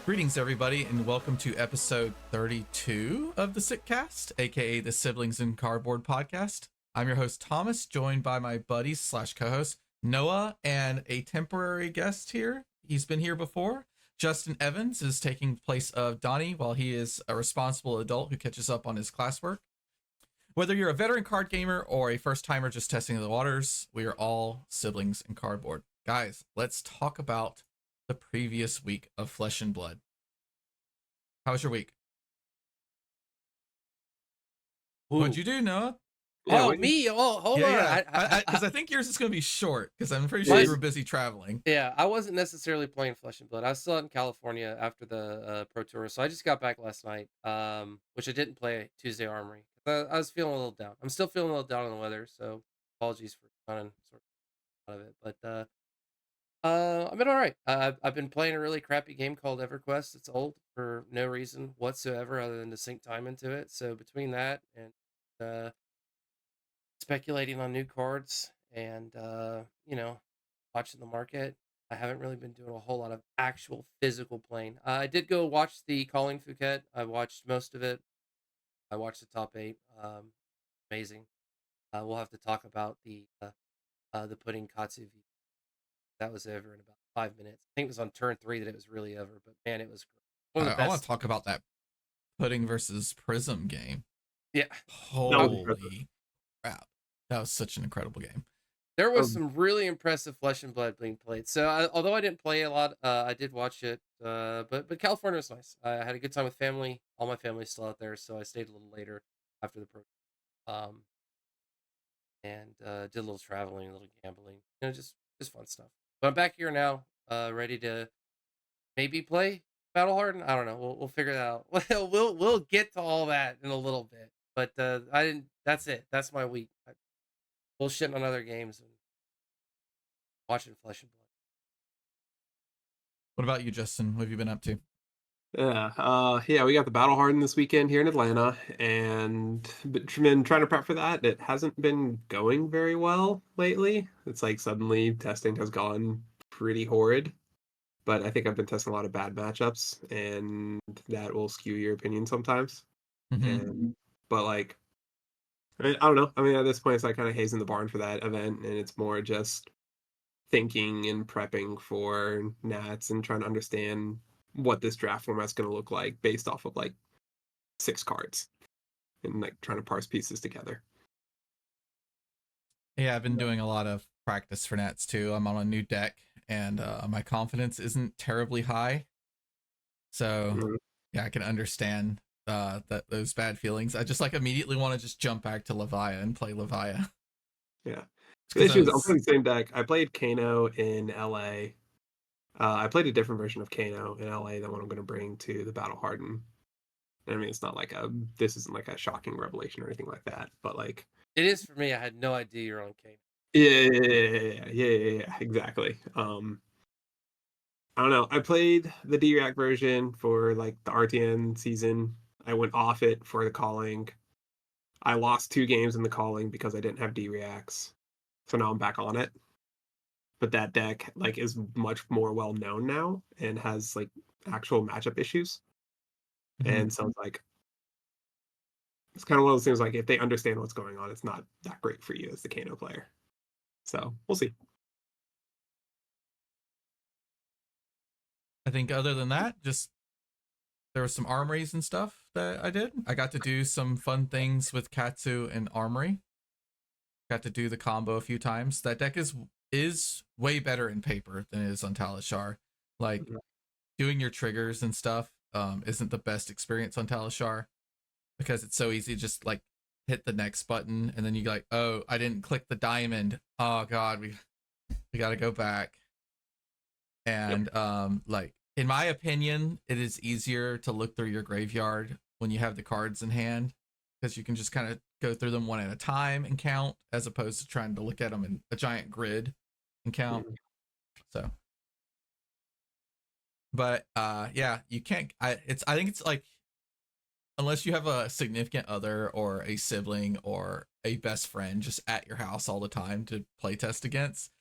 Greetings, everybody, and welcome to episode 32 of the Sitcast, aka the Siblings in Cardboard podcast. I'm your host, Thomas, joined by my buddies slash co-host, Noah, and a temporary guest here. He's been here before. Justin Evans is taking place of Donnie while he is a responsible adult who catches up on his classwork. Whether you're a veteran card gamer or a first timer just testing the waters, we are all siblings in cardboard. Guys, let's talk about the previous week of Flesh and Blood. How was your week? What'd you do, Noah? Yeah, me? Oh, hold on. Because I think yours is going to be short, because I'm pretty sure you were busy traveling. Yeah, I wasn't necessarily playing Flesh and Blood. I was still out in California after the Pro Tour, so I just got back last night, which I didn't play Tuesday Armory. I was feeling a little down. I'm still feeling a little down on the weather, so apologies for kind of sort of out of it. But I've been all right. I've been playing a really crappy game called EverQuest. It's old for no reason whatsoever other than to sink time into it. So between that and speculating on new cards and watching the market, I haven't really been doing a whole lot of actual physical playing. I did go watch the Calling Phuket. I watched most of it. I watched the top 8. Amazing. We'll have to talk about the pudding katsu. That was over in about 5 minutes. I think it was on turn 3 that it was really over, but man, it was one of the best. I want to talk about that pudding versus prism game. Yeah. Holy crap. That was such an incredible game. There was some really impressive Flesh and Blood being played. So although I didn't play a lot, I did watch it. But California was nice. I had a good time with family. All my family's still out there, so I stayed a little later after the program. And did a little traveling, a little gambling. Just fun stuff. But I'm back here now, ready to maybe play Battle Hardened. I don't know. We'll figure that out. We'll get to all that in a little bit. But I didn't. That's it. That's my week. Bullshitting on other games and watching Flesh and Blood. What about you, Justin? What have you been up to? Yeah, we got the Battle Hardened this weekend here in Atlanta, and been trying to prep for that. It hasn't been going very well lately. It's like suddenly testing has gone pretty horrid, but I think I've been testing a lot of bad matchups, and that will skew your opinion sometimes. But like, I don't know. I mean, at this point, it's like kind of hazing the barn for that event, and it's more just thinking and prepping for Nats and trying to understand what this draft format's going to look like based off of like 6 cards and like trying to parse pieces together. Yeah, I've been doing a lot of practice for Nats too. I'm on a new deck and my confidence isn't terribly high. So yeah, I can understand those bad feelings. I just like immediately want to just jump back to Levia and play Levia. Yeah. The issue is I'm playing the same deck. I played Kano in LA. I played a different version of Kano in LA than what I'm going to bring to the Battle Hardened. I mean, it's not like this isn't like a shocking revelation or anything like that, but like it is for me. I had no idea you're on Kano. Yeah, exactly. I don't know. I played the D-React version for like the RTN season. I went off it for the Calling. I lost 2 games in the Calling because I didn't have D-Reacts. So now I'm back on it. But that deck like is much more well known now and has like actual matchup issues. And so it's like it's kind of one of those things like if they understand what's going on, it's not that great for you as the Kano player. So we'll see. I think other than that, just there was some armories and stuff that I did. I got to do some fun things with Katsu and Armory. Got to do the combo a few times. That deck is way better in paper than it is on Talishar. Like doing your triggers and stuff isn't the best experience on Talishar because it's so easy to just like hit the next button and then you like, oh, I didn't click the diamond. Oh god, we got to go back. And like in my opinion, it is easier to look through your graveyard when you have the cards in hand because you can just kind of go through them one at a time and count as opposed to trying to look at them in a giant grid and count. So but yeah, you can't I think it's like unless you have a significant other or a sibling or a best friend just at your house all the time to play test against,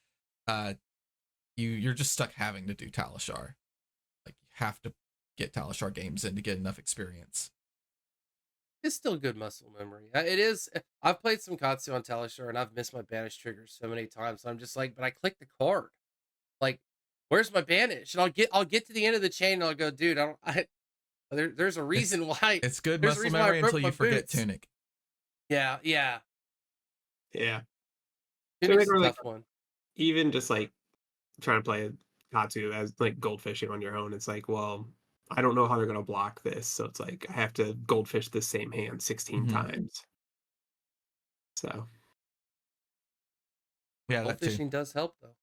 you're just stuck having to do Talishar. Like you have to get Talishar games in to get enough experience. It's still good muscle memory. It is. I've played some Katsu on Talishar, and I've missed my banish triggers so many times. I'm just like, but I click the card. Like, where's my banish? And I'll get to the end of the chain, and I'll go, dude, there's a reason why. It's good There's a muscle reason why I memory broke until my you forget boots. Tunic. Yeah. Yeah. Tunic's a Or, tough one. even just like trying to play Katsu as like goldfishing on your own, it's like, well, I don't know how they're gonna block this, so it's like I have to goldfish the same hand 16 Mhm. times. So Yeah, that too. Goldfishing does help though.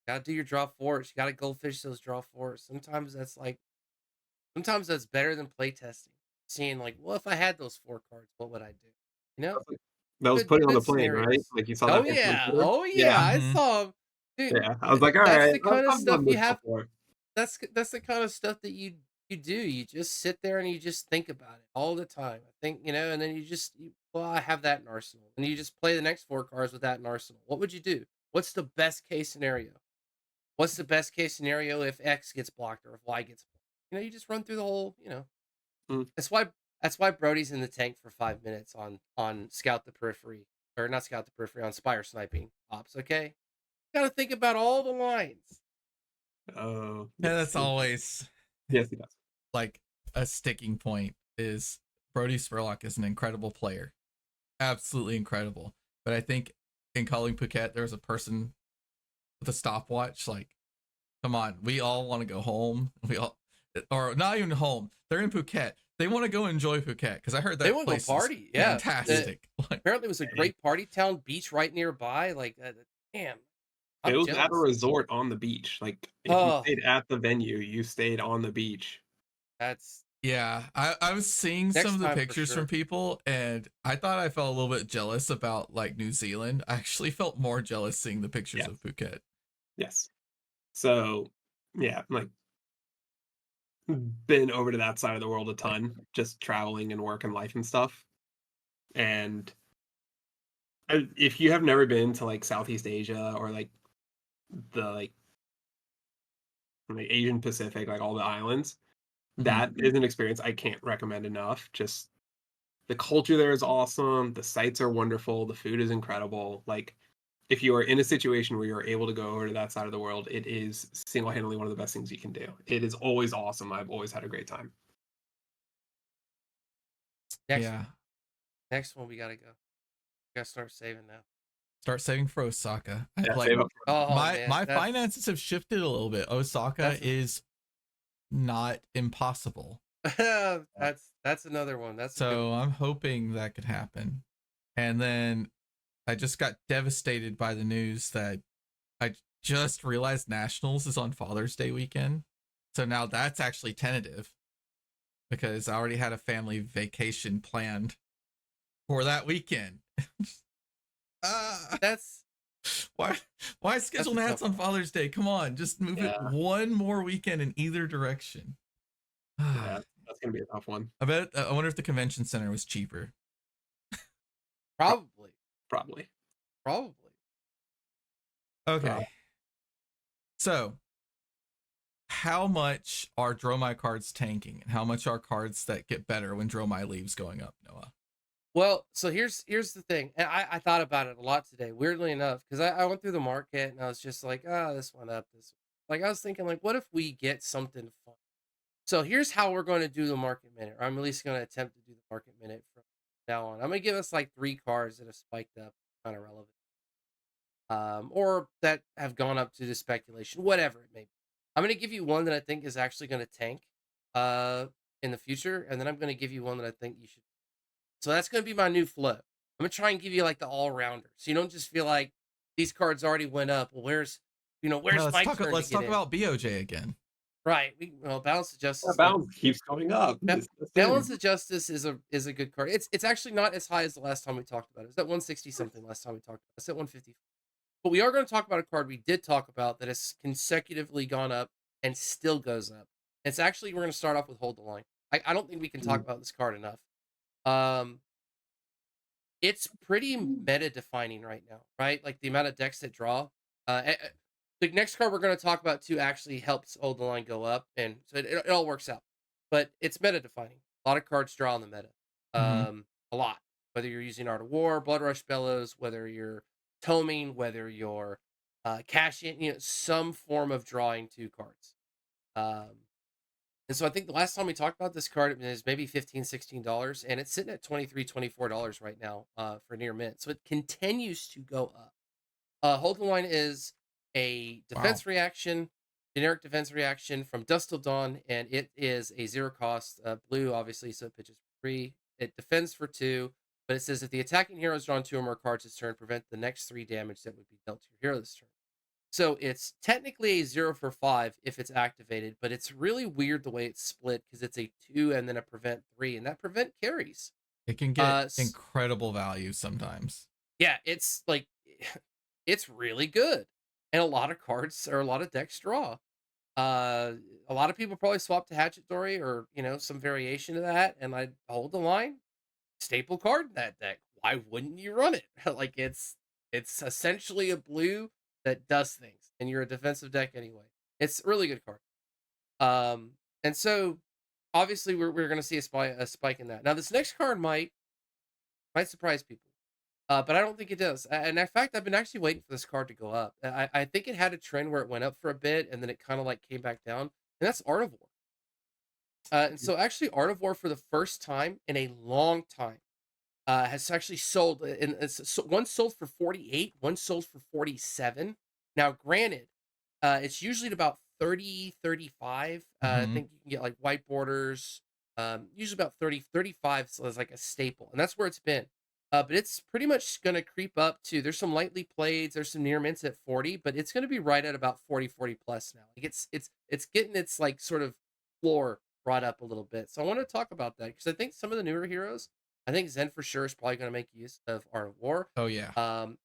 Gotta do your draw fours. You gotta goldfish those draw fours. Sometimes that's better than playtesting. Seeing like, well, if I had those 4 cards, what would I do? You know? that was Good putting on the good plane, right? scenarios. Like you saw Oh that picture on yeah. Twitter? Oh yeah. Yeah. I Mhm. saw 'em. Dude, Yeah. I was like, all that's right, the kind of I've stuff done you this have. before. That's the kind of stuff that you do. You just sit there and you just think about it all the time. I think, and then well, I have that in arsenal. And you just play the next 4 cards with that in arsenal. What would you do? What's the best case scenario? What's the best case scenario if X gets blocked or if Y gets blocked? You just run through the whole, Mm. That's why Brody's in the tank for 5 minutes on scout the periphery, or not scout the periphery, on spire sniping ops, okay? Got to think about all the lines. Oh, And yes. that's always Yes, he does. like a sticking point is Brody Spurlock is an incredible player. Absolutely incredible. But I think in Calling Phuket, there was a person with a stopwatch. Like, come on, we all want to go home. Or not even home. They're in Phuket. They want to go enjoy Phuket because I heard They that want to go place party. is Yeah. fantastic. Apparently it was a great party town, beach right nearby. Like, damn, It I'm was at a jealous. resort on the beach. Like if you Oh, stayed at the venue, you stayed on the beach. that's Yeah, I was seeing next some of the time for pictures sure. from people, and I thought I felt a little bit jealous about like New Zealand. I actually felt more jealous seeing the pictures Yes. of Phuket. Yes. So yeah, like been over to that side of the world a ton, just traveling and work and life and stuff. And if you have never been to like Southeast Asia or like the like Asian Pacific, like all the islands, that is an experience I can't recommend enough. Just the culture there is awesome, the sights are wonderful, the food is incredible. Like if you are in a situation where you're able to go over to that side of the world, it is single-handedly one of the best things you can do. It is always awesome. I've always had a great time. Next one we gotta go. We gotta start saving now. Start saving for Osaka. Yeah, Like save up for Oh my man, finances have shifted a little bit. Osaka is not impossible. that's another one. That's a good So one. I'm hoping that could happen. And then I just got devastated by the news that I just realized Nationals is on Father's Day weekend. So now that's actually tentative because I already had a family vacation planned for that weekend. That's why schedule a Nats tough on Father's Day? Come on, just move it one more weekend in either direction. yeah, that's gonna be a tough one. I wonder if the convention center was cheaper. probably. Okay. So, how much are Dromai cards tanking, and how much are cards that get better when Dromai leaves going up, Noah? Well, so here's the thing, and I thought about it a lot today. Weirdly enough, because I went through the market and I was just like, this one up, this one. Like I was thinking, like, what if we get something fun? So here's how we're going to do the market minute, or I'm at least going to attempt to do the market minute from now on. I'm going to give us like 3 cards that have spiked up, kind of relevant, or that have gone up to the speculation, whatever it may be. I'm going to give you one that I think is actually going to tank, in the future, and then I'm going to give you one that I think you should. So that's going to be my new flow. I'm going to try and give you like the all-rounder, so you don't just feel like these cards already went up. Well, where's my turn to Let's get talk in? about BOJ again. Right. Balance of Justice. Balance keeps going up. Balance of Justice is a good card. It's actually not as high as the last time we talked about it. It was at 160 something last time we talked about it. It's at 150. But we are going to talk about a card we did talk about that has consecutively gone up and still goes up. It's actually, we're going to start off with Hold the Line. I don't think we can talk about this card enough. It's pretty meta defining right now, right? Like the amount of decks that draw. The next card we're going to talk about too actually helps Hold the Line go up, and so it all works out. but it's meta defining. A lot of cards draw on the meta. Hmm. A lot. Whether you're using Art of War, Blood Rush Bellows, whether you're toming, whether you're cashing, some form of drawing two cards. Um, and so I think the last time we talked about this card, it was maybe $15, $16, and it's sitting at $23, $24 right now for near mint. So it continues to go up. Hold the Line is a Wow. defense reaction, generic defense reaction from Dusk Till Dawn, and it is a zero cost blue, obviously, so it pitches for free. It defends for 2, but it says if the attacking hero has drawn 2 or more cards this turn, prevent the next 3 damage that would be dealt to your hero this turn. So it's technically a 0 for 5 if it's activated, but it's really weird the way it's split because it's a 2 and then a prevent 3, and that prevent carries. It can get incredible value sometimes. Yeah, it's like it's really good. And a lot of cards or a lot of decks draw. A lot of people probably swap to Hatchet Dory or, some variation of that, and I Hold the Line, staple card in that deck. Why wouldn't you run it? Like it's essentially a blue that does things, and you're a defensive deck anyway. It's a really good card. And so obviously we're gonna see a spike in that. Now this next card might surprise people. But I don't think it does. And in fact, I've been actually waiting for this card to go up. I think it had a trend where it went up for a bit and then it kind of like came back down. And that's Art of War. And so actually Art of War for the first time in a long time has actually sold. And one sold for 48, one sold for 47. Now, granted, it's usually at about 30, 35. I Hmm. think you can get like white borders. Usually about 30, 35 is like a staple. And that's where it's been. But it's pretty much going to creep up to, there's some lightly played, there's some near mints at 40, but it's going to be right at about 40, 40 plus now. Like it's getting its like sort of floor brought up a little bit. So I want to talk about that because I think some of the newer heroes, I think Zen for sure is probably going to make use of Art of War. Oh yeah.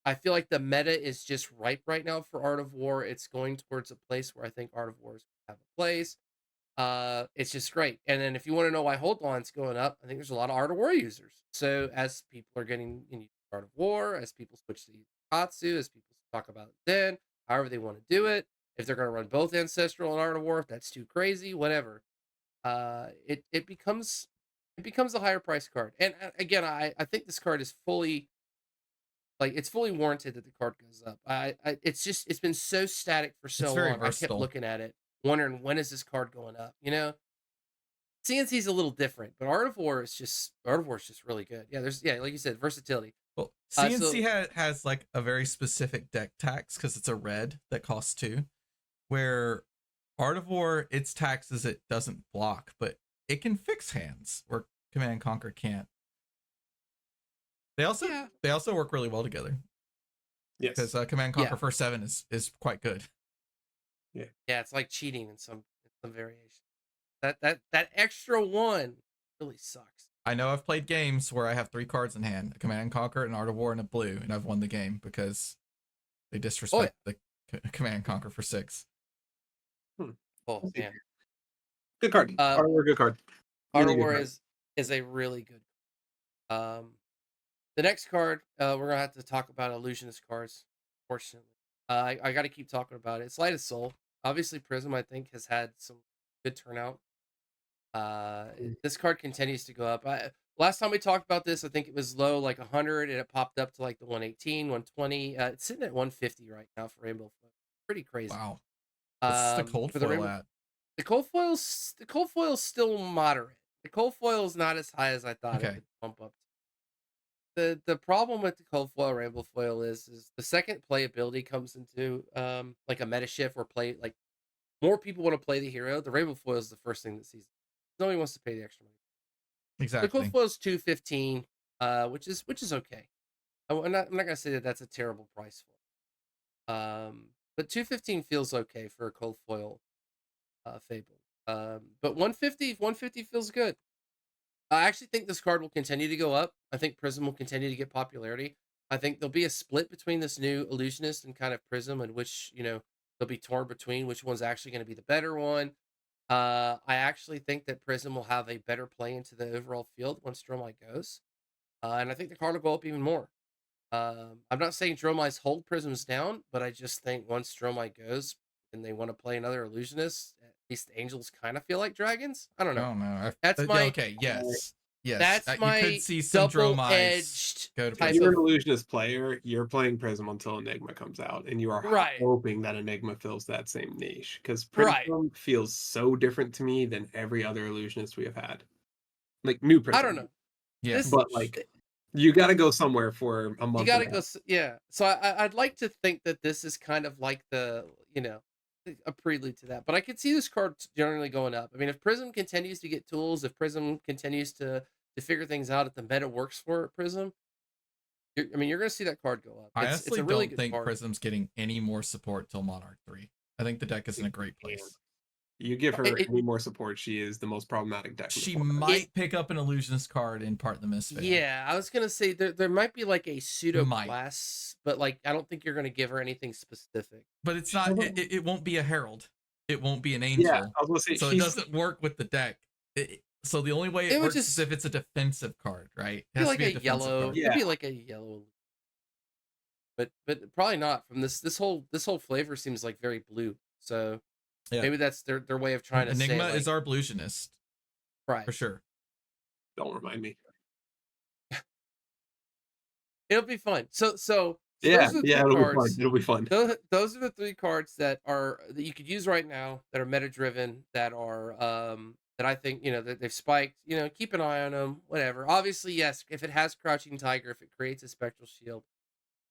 I feel like the meta is just ripe right now for Art of War. It's going towards a place where I think Art of War is going to have a place. It's just great. And then if you want to know why Hold Line's going up, I think there's a lot of Art of War users. So as people are getting into Art of War, as people switch to Katsu, as people talk about Zen, however they want to do it, if they're going to run both Ancestral and Art of War, if that's too crazy, whatever. It becomes a higher price card. And again, I think this card is fully it's fully warranted that the card goes up. It's been so static for It's so very long. I kept versatile. looking at it, wondering when is this card going up. CNC is a little different, but Art of War is just really good. Yeah, like you said, versatility. Well, Uh, CNC so has like a very specific deck tax because it's a red that costs 2. Where Art of War, its tax is it doesn't block, but it can fix hands where Command and Conquer can't. They also yeah, they also work really well together because Yes. Command and yeah, Conquer for 7 is quite good. Yeah. yeah. It's like cheating in some variation. That extra one really sucks. I know I've played games where I have 3 cards in hand: a Command and Conquer, an Art of War, and a blue, and I've won the game because they Oh yeah. disrespect the Command and Conquer for 6. Hmm. Oh man. Good card. Uh, Art of War, good card. Art Really of good War card. is a really good. Um, The next card, we're gonna have to talk about illusionist cards. Fortunately, I got to keep talking about it. It's Light of Soul. Obviously, Prism I think has had some good turnout. This card continues to go up. Last time we talked about this, I think it was low like 100, and it popped up to like the 118, 120. It's sitting at 150 right now for Rainbow Foot. Pretty crazy. Wow. What's the cold For the foil Rainbow, at? the cold foil's still moderate. The cold foil is not as high as I thought it Okay. would bump up. The problem with the cold foil rainbow foil is the second playability comes into like a meta shift where more people want to play the hero. The rainbow foil is the first thing that sees it. Nobody wants to pay the extra money. The cold Exactly. foil is 215, which is okay. I'm not gonna say that that's a terrible price for it. But 215 feels okay for a cold foil fable. But 150 feels good. I actually think this card will continue to go up. I think Prism will continue to get popularity. I think there'll be a split between this new Illusionist and kind of Prism, and which, they'll be torn between which one's actually going to be the better one. I actually think that Prism will have a better play into the overall field once Dromai goes. And I think the card will go up even more. I'm not saying Dromai's hold Prisms down, but I just think once Dromai goes and they want to play another Illusionist, least angels kind of feel like dragons. I don't know. Oh no. That's my Okay. Yes. Yes. that's You my could see some Dromais double-edged go to type If you're of an illusionist player, you're playing Prism until Enigma comes out, and you are right, hoping that Enigma fills that same niche. Because right. Prism feels so different to me than every other illusionist we have had. Like new I don't Prism. know. Yeah. This But like you gotta go somewhere for a you month got and to a go. half. Yeah. So I'd like to think that this is kind of like the a prelude to that. But I could see this card generally going up. I mean, if Prism continues to get tools, if Prism continues to figure things out, if the meta works for Prism, you're going to see that card go up. I It's honestly a really don't good think card. Prism's getting any more support till Monarch 3. I think the deck is in a great Yeah. place. You give her It, any more support, she is the most problematic deck in the She format. might pick up an illusionist card in part the Mistveil. Yeah, I was gonna say there might be like a pseudo Might. class, but like I don't think you're gonna give her anything specific. But it's not. It won't be a herald. It won't be an angel. Yeah, I was gonna say So it doesn't work with the deck. So the only way it It would works just is if it's a defensive card, right? It be has like to be a a defensive yellow. card. Yeah. It'd be like a yellow. But probably not. From this whole flavor seems like very blue. So Yeah. maybe that's their way of trying to Enigma say like, is our illusionist right. for sure. Don't remind me. It'll be fun. So Yeah, those are the yeah, three it'll be fun. cards. It'll be fun. Those are the three cards that you could use right now that are meta driven, that are that I think that they've spiked. Keep an eye on them. Whatever. Obviously, yes. If it has Crouching Tiger, if it creates a Spectral Shield,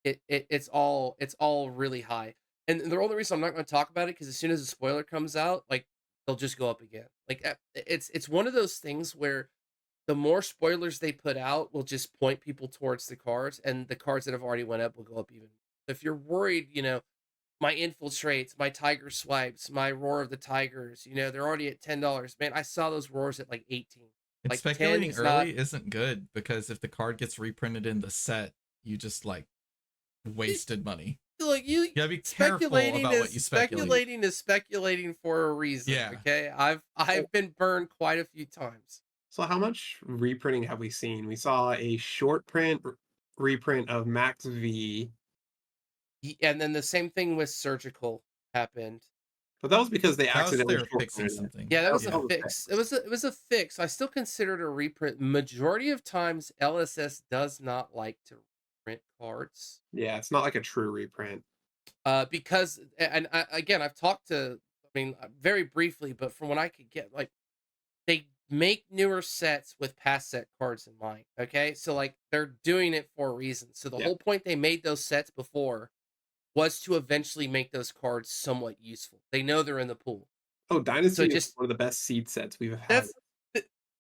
it's all really high. And the only reason I'm not going to talk about it because as soon as a spoiler comes out, like they'll just go up again. Like it's one of those things where the more spoilers they put out will just point people towards the cards, and the cards that have already went up will go up even. If you're worried, my infiltrates, my tiger swipes, my roar of the tigers, they're already at $10. Man, I saw those roars at like 18. And Like speculating 10 is early isn't good because if the card gets reprinted in the set, you just like wasted money. Like you gotta be careful about what you speculate. Speculating is speculating for a reason. Yeah. Okay. I've been burned quite a few times. So how much reprinting have we seen? We saw a short print reprint of Max V, And then the same thing with Surgical happened. but that was because they That was accidentally they're short fixing printed it. something. Yeah, that was Yeah. a fix. It was a fix. I still consider it a reprint. Majority of times, LSS does not like to print cards. Yeah, it's not like a true reprint. Because again, I've talked to. I mean, very briefly, but from what I could get, like they make newer sets with past set cards in mind. Okay, so like they're doing it for a reason. So the Yeah. whole point they made those sets before was to eventually make those cards somewhat useful. They know they're in the pool. Oh, Dynasty So is just one of the best seed sets we've had. that's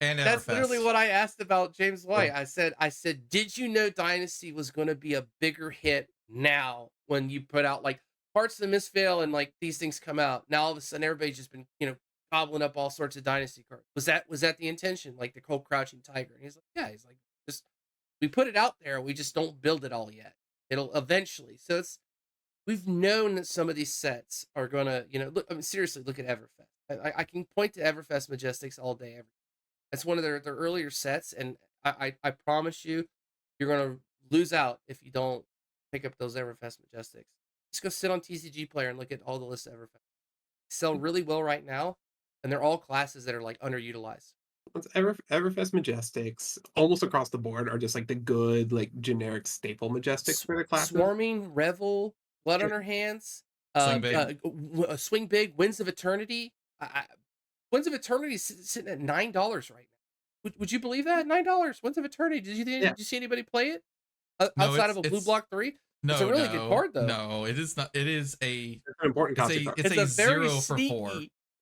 And that's literally Everfest. what I asked about James White. I said, did you know Dynasty was going to be a bigger hit now when you put out like parts of the Mistveil and like these things come out? Now all of a sudden everybody's just been gobbling up all sorts of Dynasty cards. Was that the intention? Like the whole Crouching Tiger? And he's like, yeah. He's like, just we put it out there. We just don't build it all yet. It'll eventually. So we've known that some of these sets are gonna look. I mean, seriously, look at Everfest. I can point to Everfest Majestics all day. That's one of their earlier sets, and I promise you, you're gonna lose out if you don't pick up those Everfest Majestics. Just go sit on TCG Player and look at all the lists of Everfest. They sell really well right now, and they're all classes that are like underutilized. Everfest Majestics, almost across the board, are just like the good, like generic staple Majestics for the classes. Swarming, Revel, Blood on Her Hands, Swing Big. Swing Big, Winds of Eternity. Winds of Eternity is sitting at $9 right now. Would you believe that? $9. Winds of Eternity. Did you see anybody play it outside of a Blue Block 3? No, it's a really good card though. No, it is not. It is It's an important concept card. it's a very 0 for 4.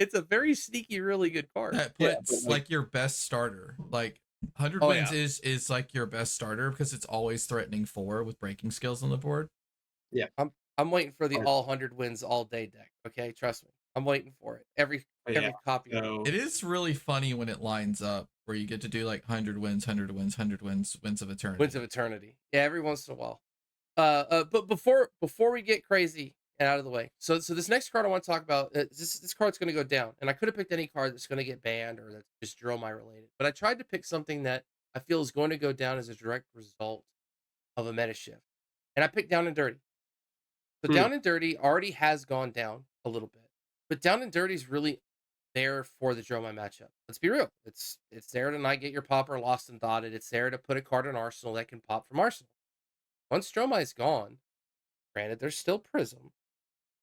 It's a very sneaky, really good card. That puts like your best starter. Like 100 wins is like your best starter because it's always threatening 4 with breaking skills on the board. Yeah. I'm waiting for the all 100 wins all day deck. Okay, trust me. I'm waiting for it. Every copy. So, It is really funny when it lines up where you get to do like 100 wins, 100 wins, 100 wins, Winds of Eternity. Winds of Eternity. Yeah, every once in a while. But before we get crazy and out of the way, so this next card I want to talk about, this card's going to go down, and I could have picked any card that's going to get banned or that's just Dromai related, but I tried to pick something that I feel is going to go down as a direct result of a meta shift, and I picked Down and Dirty. So Down and Dirty already has gone down a little bit, but Down and Dirty is really there for the Dromai matchup. Let's be real. It's there to not get your popper lost and dotted. It's there to put a card in Arsenal that can pop from Arsenal. Once Dromai's gone, granted, there's still Prism,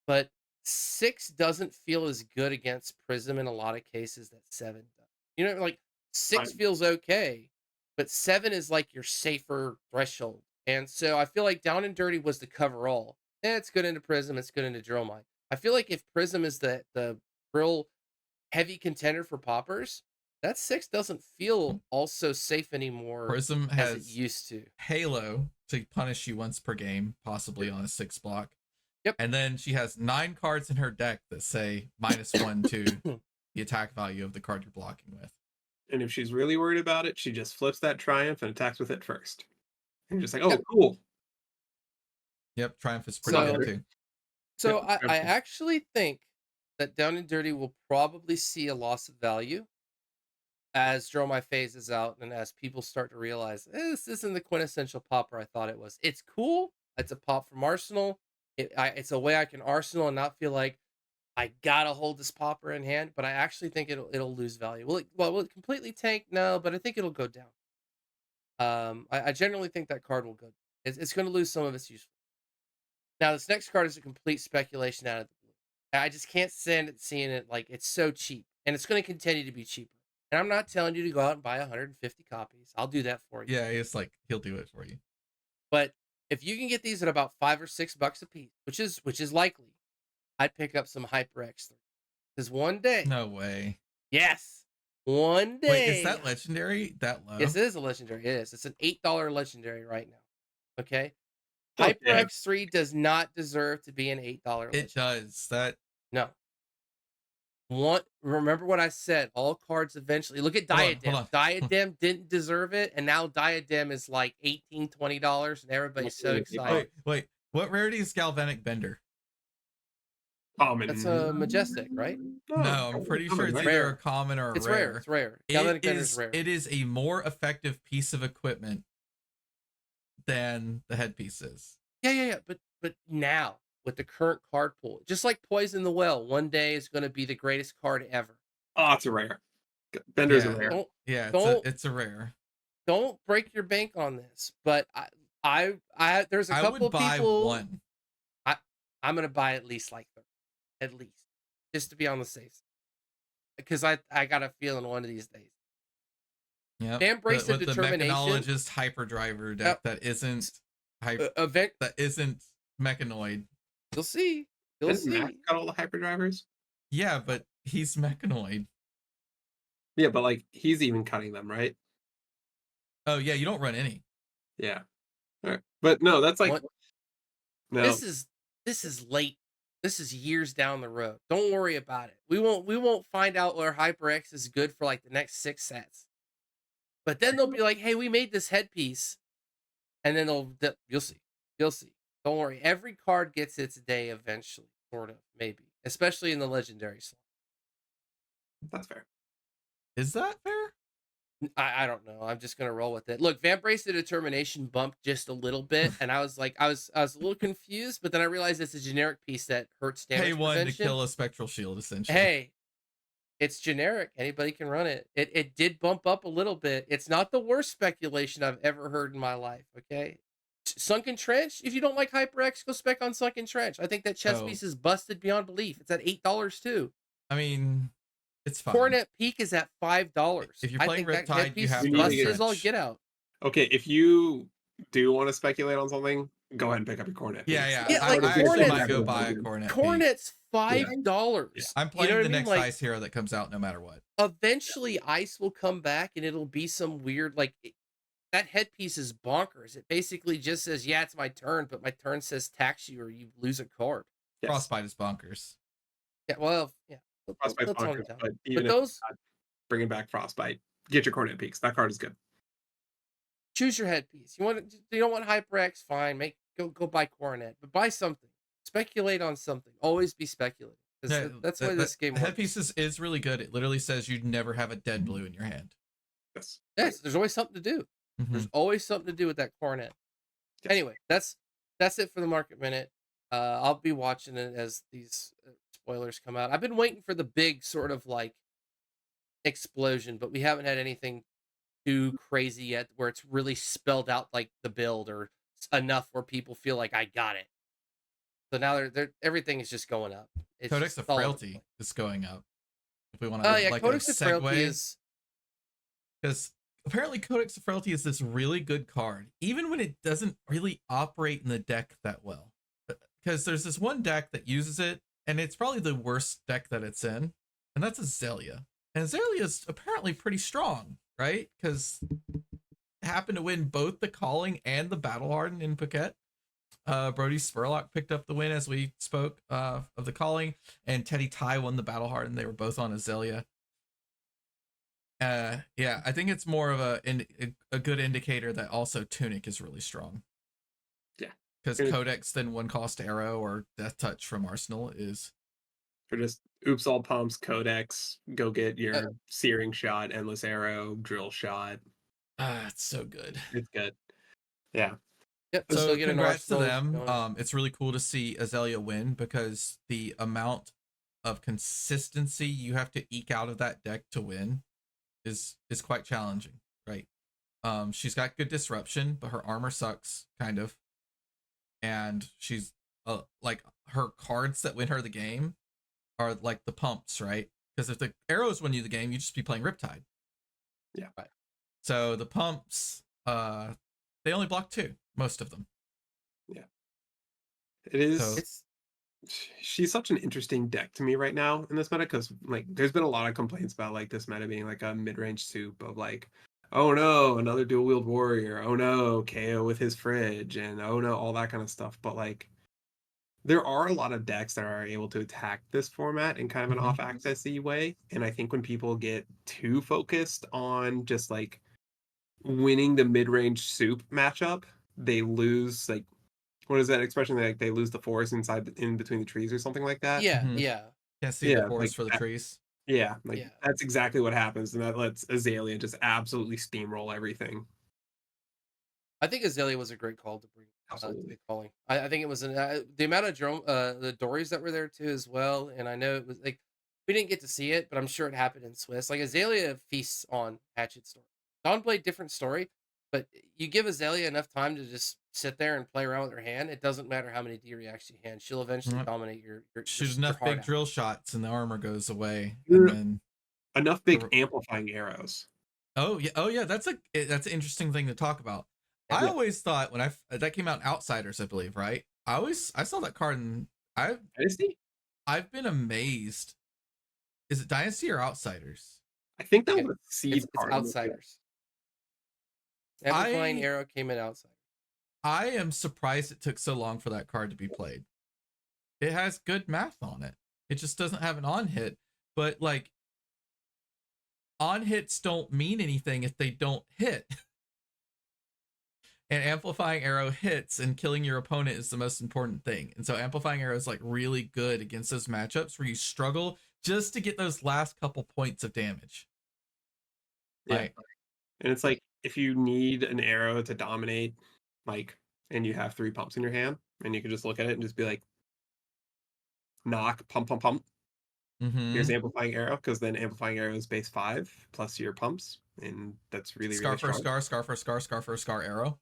but 6 doesn't feel as good against Prism in a lot of cases that 7 does. You know, like 6 feels okay, but 7 is like your safer threshold. And so I feel like Down and Dirty was the cover all. It's good into Prism, it's good into Dromai. I feel like if Prism is the real heavy contender for poppers, that 6 doesn't feel also safe anymore Prism as it has used to. Halo to punish you once per game, possibly on a 6 block. Yep. And then she has 9 cards in her deck that say -1 to the attack value of the card you're blocking with. And if she's really worried about it, she just flips that Triumph and attacks with it first. And you're just like, oh, Yep. cool. Yep, Triumph is pretty So- good too. So Yeah, I actually think that Down and Dirty will probably see a loss of value as Dromai phases out and as people start to realize this isn't the quintessential popper I thought it was. It's cool. It's a pop from Arsenal. It's a way I can Arsenal and not feel like I gotta hold this popper in hand. But I actually think it'll lose value. Will it completely tank? No, but I think it'll go down. I generally think that card will go. It's going to lose some of its usefulness. Now, this next card is a complete speculation out of the blue. I just can't stand it seeing it like it's so cheap, and it's going to continue to be cheaper. And I'm not telling you to go out and buy 150 copies. I'll do that for you. Yeah, it's like he'll do it for you. But if you can get these at about $5 or $6 a piece, which is likely, I'd pick up some HyperX3. Because one day, No way. yes, one day. Wait, is that legendary that low? Yes, it is a legendary. It is. It's an $8 legendary right now. Okay. Oh, damn. HyperX3 does not deserve to be an $8 legendary. It does. That No. Remember what I said. All cards eventually. Look at Hold on, Diadem. hold on. Diadem didn't deserve it, and now Diadem is like $18, $20, and everybody's so Wait, excited. wait. What rarity is Galvanic Bender? Common. That's a Majestic, right? No, I'm pretty sure it's right? either a common or a It's rare. rare. It's rare. Galvanic Bender's rare. It is a more effective piece of equipment than the headpiece is. Yeah. But now with the current card pool, just like Poison the Well, one day is going to be the greatest card ever. Oh, it's a rare. Bender's Yeah. a rare. Don't Yeah, Don't- it's a rare. don't break your bank on this. But I there's a I couple would buy people. one. I'm gonna buy at least like 30, at least, just to be on the safe side. Because I got a feeling one of these days. Yeah. They embrace the With determination. the Mechanologist Hyperdriver deck that isn't Event, that isn't Mechanoid. you'll see. You'll Isn't Max see. got all the hyperdrivers? Yeah, but he's Mechanoid. Yeah, but like he's even cutting them, right? Oh yeah, you don't run any. Yeah. All right. But no, that's like What? no. This is late. This is years down the road. Don't worry about it. We won't find out where HyperX is good for like the next 6 sets. But then they'll be like, "Hey, we made this headpiece," and then you'll see. You'll see. Don't worry. Every card gets its day eventually, sort of, maybe, especially in the legendary slot. That's fair. Is that fair? I don't know. I'm just gonna roll with it. Look, Vambrace the Determination bumped just a little bit, and I was a little confused, but then I realized it's a generic piece that hurts damage Pay one prevention. to kill a spectral shield, essentially. Hey, it's generic. Anybody can run it. It did bump up a little bit. It's not the worst speculation I've ever heard in my life. Okay, Sunken Trench. If you don't like HyperX, go spec on Sunken Trench. I think that chess Oh. piece is busted beyond belief. It's at $8 too. I mean, it's fine. Coronet Peak is at $5. If you're I playing think that Riptide, headpiece you have is to busted run as all Trench. get out. Okay, if you do want to speculate on something, go ahead and pick up your cornet. Yeah. Yeah, I like actually Cornet- might go buy a Cornet. Piece. Cornet's $5. I'm playing you know what the I mean? next Like, Ice Hero that comes out no matter what. eventually Ice will come back and it'll be some weird that headpiece is bonkers. It basically just says, yeah, it's my turn, but my turn says tax you or you lose a card. Yes. Frostbite is bonkers. Yeah, well, yeah. Frostbite's They'll tone bonkers, it down. but even But if those not bringing back Frostbite, get your cornet peaks. That card is good. choose your headpiece. You don't want HyperX, fine. Go buy Coronet, but buy something. Speculate on something. Always be speculating. 'Cause Yeah, that's why this game the works. headpiece is really good. It literally says you'd never have a dead blue in your hand. Yes. Yes, there's always something to do. Mhm. There's always something to do with that Coronet. Yes. Anyway, that's it for the market minute. I'll be watching it as these spoilers come out. I've been waiting for the big sort of like explosion, but we haven't had anything too crazy yet where it's really spelled out like the build or enough where people feel like I got it. So now they're everything is just going up. It's Codex just of all over the Frailty place. is going up. If we want Oh to yeah, like a Codex of Frailty segue, is because apparently Codex of Frailty is this really good card, even when it doesn't really operate in the deck that well. Because there's this one deck that uses it, and it's probably the worst deck that it's in, and that's Azalea. And Azalea is apparently pretty strong, right? Because it happened to win both the Calling and the Battle Harden in Phuket. Brody Spurlock picked up the win as we spoke of the Calling, and Teddy Tai won the Battle Harden. They were both on Azalea. Yeah, I think it's more of a good indicator that also Tunic is really strong. Yeah, because Codex then one cost arrow or Death Touch from Arsenal is. Or just oops all pumps, Codex, go get your Searing Shot, Endless Arrow, Drill Shot. It's so good. It's good. Yeah. Yep. So get congrats to an them. It's really cool to see Azalea win because the amount of consistency you have to eke out of that deck to win is quite challenging, right? She's got good disruption, but her armor sucks, kind of. And she's like her cards that win her the game are like the pumps, right? Because if the arrows win you the game, you just be playing Riptide. Yeah. Right. So the pumps, they only block 2, most of them. Yeah. It is. So, she's such an interesting deck to me right now in this meta because like there's been a lot of complaints about like this meta being like a mid-range soup of like, oh no, another dual wield warrior, oh no, KO with his fridge, and oh no, all that kind of stuff. But like there are a lot of decks that are able to attack this format in kind of an off-accessy way. And I think when people get too focused on just like winning the mid-range soup matchup, they lose like what is that expression? Like they lose the forest in between the trees or something like that. Yeah, Mhm. yeah. Can't see the forest for the trees. Yeah, like Yeah. that's exactly what happens, and that lets Azalea just absolutely steamroll everything. I think Azalea was a great call to bring to Absolutely. the Calling. I think it was the amount of the Dories that were there too as well, and I know it was like we didn't get to see it, but I'm sure it happened in Swiss. Like Azalea feasts on Hatchet story. Dawnblade different story, but you give Azalea enough time to just sit there and play around with her hand. It doesn't matter how many D reacts you hand; she'll eventually dominate your Shoot your enough heart big out. drill shots and the armor goes away, Yeah. and then Enough big amplifying arrows. Oh yeah, that's an interesting thing to talk about. I always thought when that came out in Outsiders, I believe, right? I saw that card and I've been amazed. Is it Dynasty or Outsiders? I think that was a seed It's card. Outsiders. Amplifying arrow came in Outsiders. I am surprised it took so long for that card to be played. It has good math on it. It just doesn't have an on hit, but like on hits don't mean anything if they don't hit. And amplifying arrow hits and killing your opponent is the most important thing. And so amplifying arrow is like really good against those matchups where you struggle just to get those last couple points of damage. Yeah. Like, and it's like if you need an arrow to dominate, like, and you have 3 pumps in your hand, and you can just look at it and just be like, knock, pump, pump, pump. Here's amplifying arrow, because then amplifying arrow is base 5 plus your pumps, and that's really scar really for strong. scar, scar for scar, scar for scar arrow.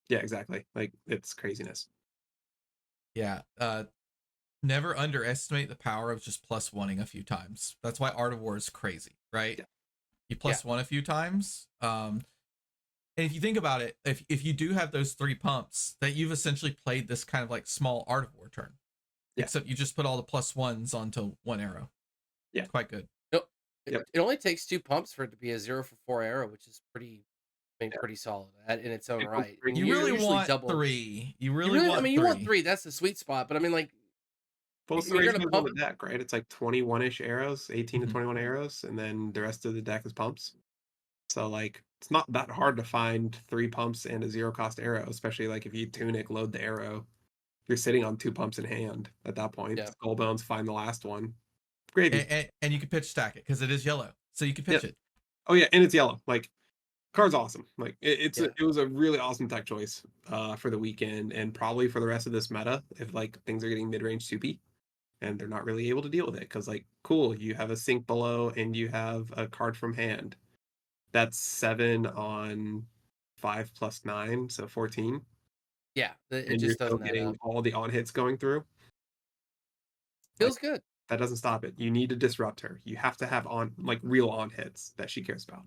Yeah, exactly. Like it's craziness. Yeah. Never underestimate the power of just plus oneing a few times. That's why Art of War is crazy, right? Yeah. You plus one a few times. And if you think about it, if you do have those 3 pumps, that you've essentially played this kind of like small Art of War turn. Yeah. Except you just put all the plus ones onto 1 arrow. Yeah. It's quite good. It only takes 2 pumps for it to be a 0 for 4 arrow, which is pretty solid in its own right. I mean, you really want 3. You really want 3. You want 3. That's the sweet spot. But I mean, like, both you're gonna pump on the deck, right? It's like 21-ish arrows, 18 to 21 arrows, and then the rest of the deck is pumps. So like, it's not that hard to find 3 pumps and a 0 cost arrow, especially like if you tunic load the arrow. You're sitting on 2 pumps in hand at that point. Yeah. Skullbones find the last one. Gravy. And you can pitch stack it because it is yellow, so you can pitch it. Oh yeah, and it's yellow. Like, card's awesome. Like it was a really awesome tech choice for the weekend and probably for the rest of this meta if like things are getting mid-range soupy and they're not really able to deal with it because, like, cool, you have a sink below and you have a card from hand. That's 7 on 5 plus 9, so 14. Yeah, it And you're just still doesn't add getting up. all the on hits going through. Like, Feels good. that doesn't stop it. You need to disrupt her. You have to have on, like, real on hits that she cares about.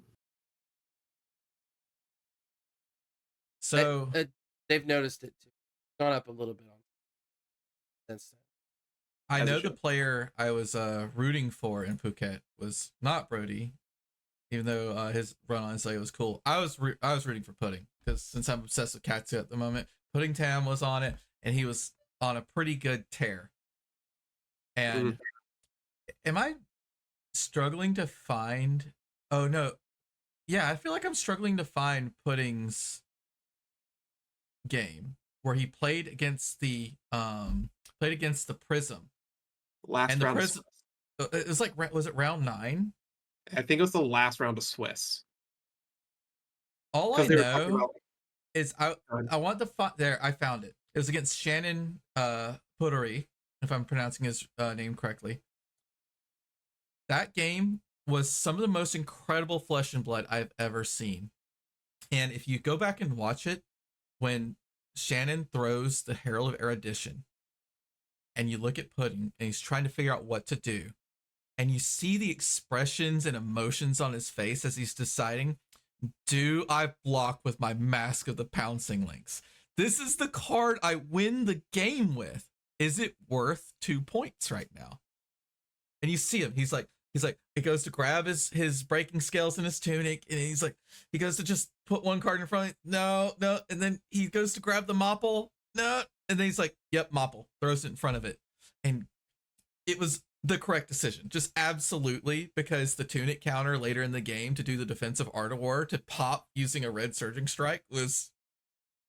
So They've noticed it too. Gone up a little bit on since then. I As it know the should. player I was rooting for in Phuket was not Brody, even though his run on Slay was cool. I was rooting for Pudding because since I'm obsessed with Katsu at the moment, Pudding Tam was on it and he was on a pretty good tear. And am I struggling to find? Oh no, yeah, I feel like I'm struggling to find Pudding's game where he played against the Prism Last and the round of Prism. Swiss. It was like, was it round 9? I think it was the last round of Swiss. All I Because they were talking know about, is I want the there. I found it. It was against Shannon Puttery, if I'm pronouncing his name correctly. That game was some of the most incredible flesh and blood I've ever seen. And if you go back and watch it, when Shannon throws the Herald of Erudition, and you look at Pudding, and he's trying to figure out what to do, and you see the expressions and emotions on his face as he's deciding, do I block with my Mask of the Pouncing Lynx? This is the card I win the game with. Is it worth 2 points right now? And you see him. He's like, he goes to grab his breaking scales in his tunic, and he goes to just put one card in front of him. No. And then he goes to grab the Mopple. No. And then he's like, yep, Mopple. Throws it in front of it. And it was the correct decision. Just absolutely, because the tunic counter later in the game to do the defensive Art of War to pop using a red surging strike was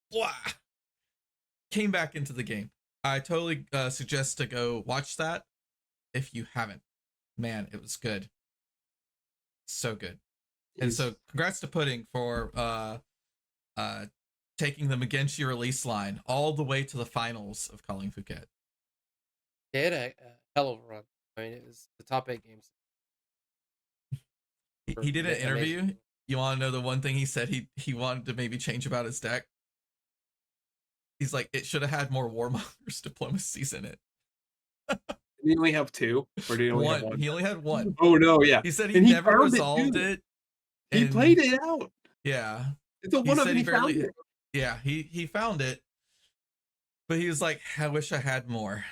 blah. Came back into the game. I totally suggest to go watch that if you haven't. Man, it was good. So good. And so congrats to Pudding for taking them against your release line all the way to the finals of Calling Phuket. They had a hell of a run. I mean, it was the top 8 games. He did an interview. You want to know the one thing he said he wanted to maybe change about his deck? He's like, it should have had more Warmongers diplomacies in it. Did he only have 2? Or did he only have 1? He only had 1. Oh, no, yeah. He said And he never found resolved it. He played it out. Yeah. It's a one of he found it. Yeah, he found it. But he was like, I wish I had more.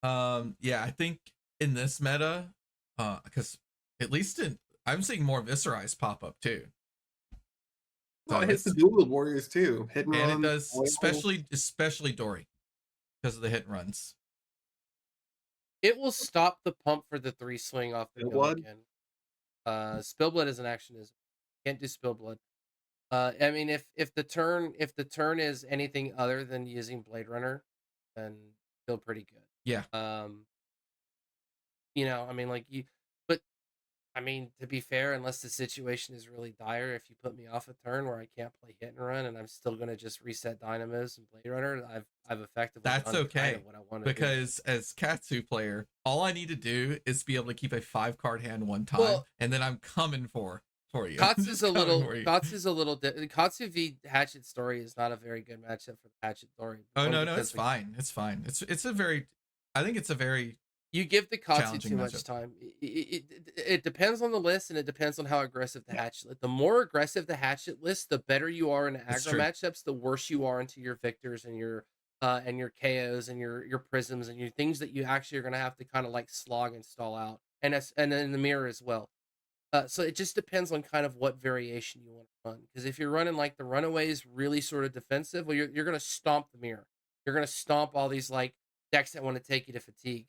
Yeah, I think in this meta, because at least I'm seeing more Viscerize pop up too. So it hits the dual warriors too. Hit and run, it does, especially Dory, because of the hit and runs. It will stop the pump for the 3 swing off the go again. Spillblood is an action. Can't do Spillblood. I mean, if the turn is anything other than using Blade Runner, then feel pretty good. Yeah. You know, I mean, like but I mean, to be fair, unless the situation is really dire, if you put me off a turn where I can't play hit and run, and I'm still gonna just reset Dynamos and Blade Runner, I've effectively that's done okay kind of what I want to do. Because as Katsu player, all I need to do is be able to keep a 5-card hand one time, and then I'm coming for you. Katsu's a little Katsu v Hatchet Story is not a very good matchup for the Hatchet Story. Oh no, it's fine. It's fine. It's a very, I think it's a very, you give the Katsu too much time. It depends on the list, and it depends on how aggressive the Hatchet list. The more aggressive the Hatchet list, the better you are in aggro matchups, the worse you are into your victors and your KOs and your prisms and your things that you actually are going to have to kind of like slog and stall out. And then in the mirror as well. So it just depends on kind of what variation you want to run. Because if you're running like the Runaways really sort of defensive, well, you're going to stomp the mirror. You're going to stomp all these like decks that want to take you to fatigue.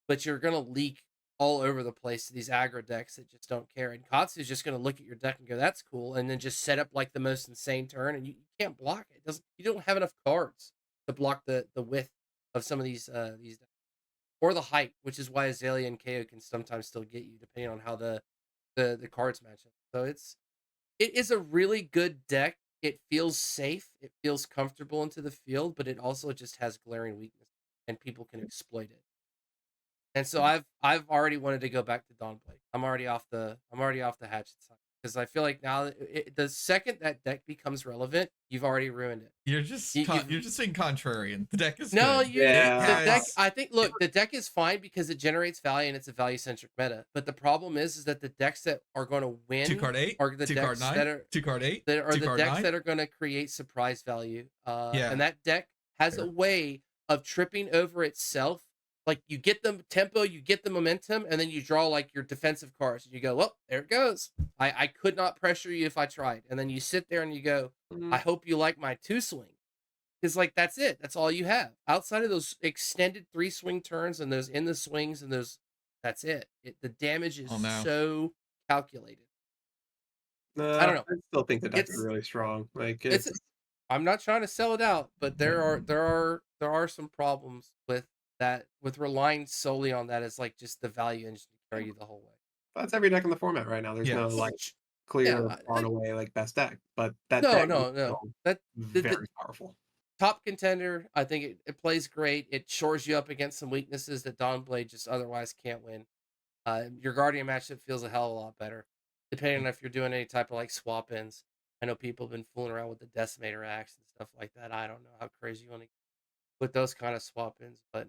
But you're going to leak all over the place to these aggro decks that just don't care. And Katsu is just going to look at your deck and go, that's cool. And then just set up like the most insane turn. And you can't block it. You don't have enough cards to block the width of some of these decks. Or the height, which is why Azalea and KO can sometimes still get you, depending on how the cards match up. So it is a really good deck. It feels safe. It feels comfortable into the field, but it also just has glaring weakness, and people can exploit it. And so I've already wanted to go back to Dawnblade. I'm already off the hatchet side because I feel like now the second that deck becomes relevant, you've already ruined it. You're just You've you're just being contrarian. The deck is no, good. you It the deck. has I think look, the deck is fine because it generates value and it's a value centric meta. But the problem is that the decks that are going to win 2 card 8, are the 2 card decks 9, that are 2 card 8, that are 2 the card decks 9. that are going to create surprise value. Yeah. And that deck has a way of tripping over itself. Like you get the tempo, you get the momentum, and then you draw like your defensive cards. And you go, well, there it goes. I could not pressure you if I tried. And then you sit there and you go, I hope you like my 2 swing. Because like that's it. That's all you have. Outside of those extended 3 swing turns and those in the swings and those, that's it. The damage is so calculated. I don't know. I still think the decks are really strong. Like it's I'm not trying to sell it out, but there are some problems with that, with relying solely on that as like just the value engine to carry you the whole way. That's every deck in the format right now. There's no like clear far and away like best deck, but that deck is that very powerful. Top contender. I think it plays great. It shores you up against some weaknesses that Dawnblade just otherwise can't win. Your Guardian matchup feels a hell of a lot better, depending on if you're doing any type of like swap ins. I know people have been fooling around with the Decimator axe and stuff like that. I don't know how crazy you want to with those kind of swap ins, but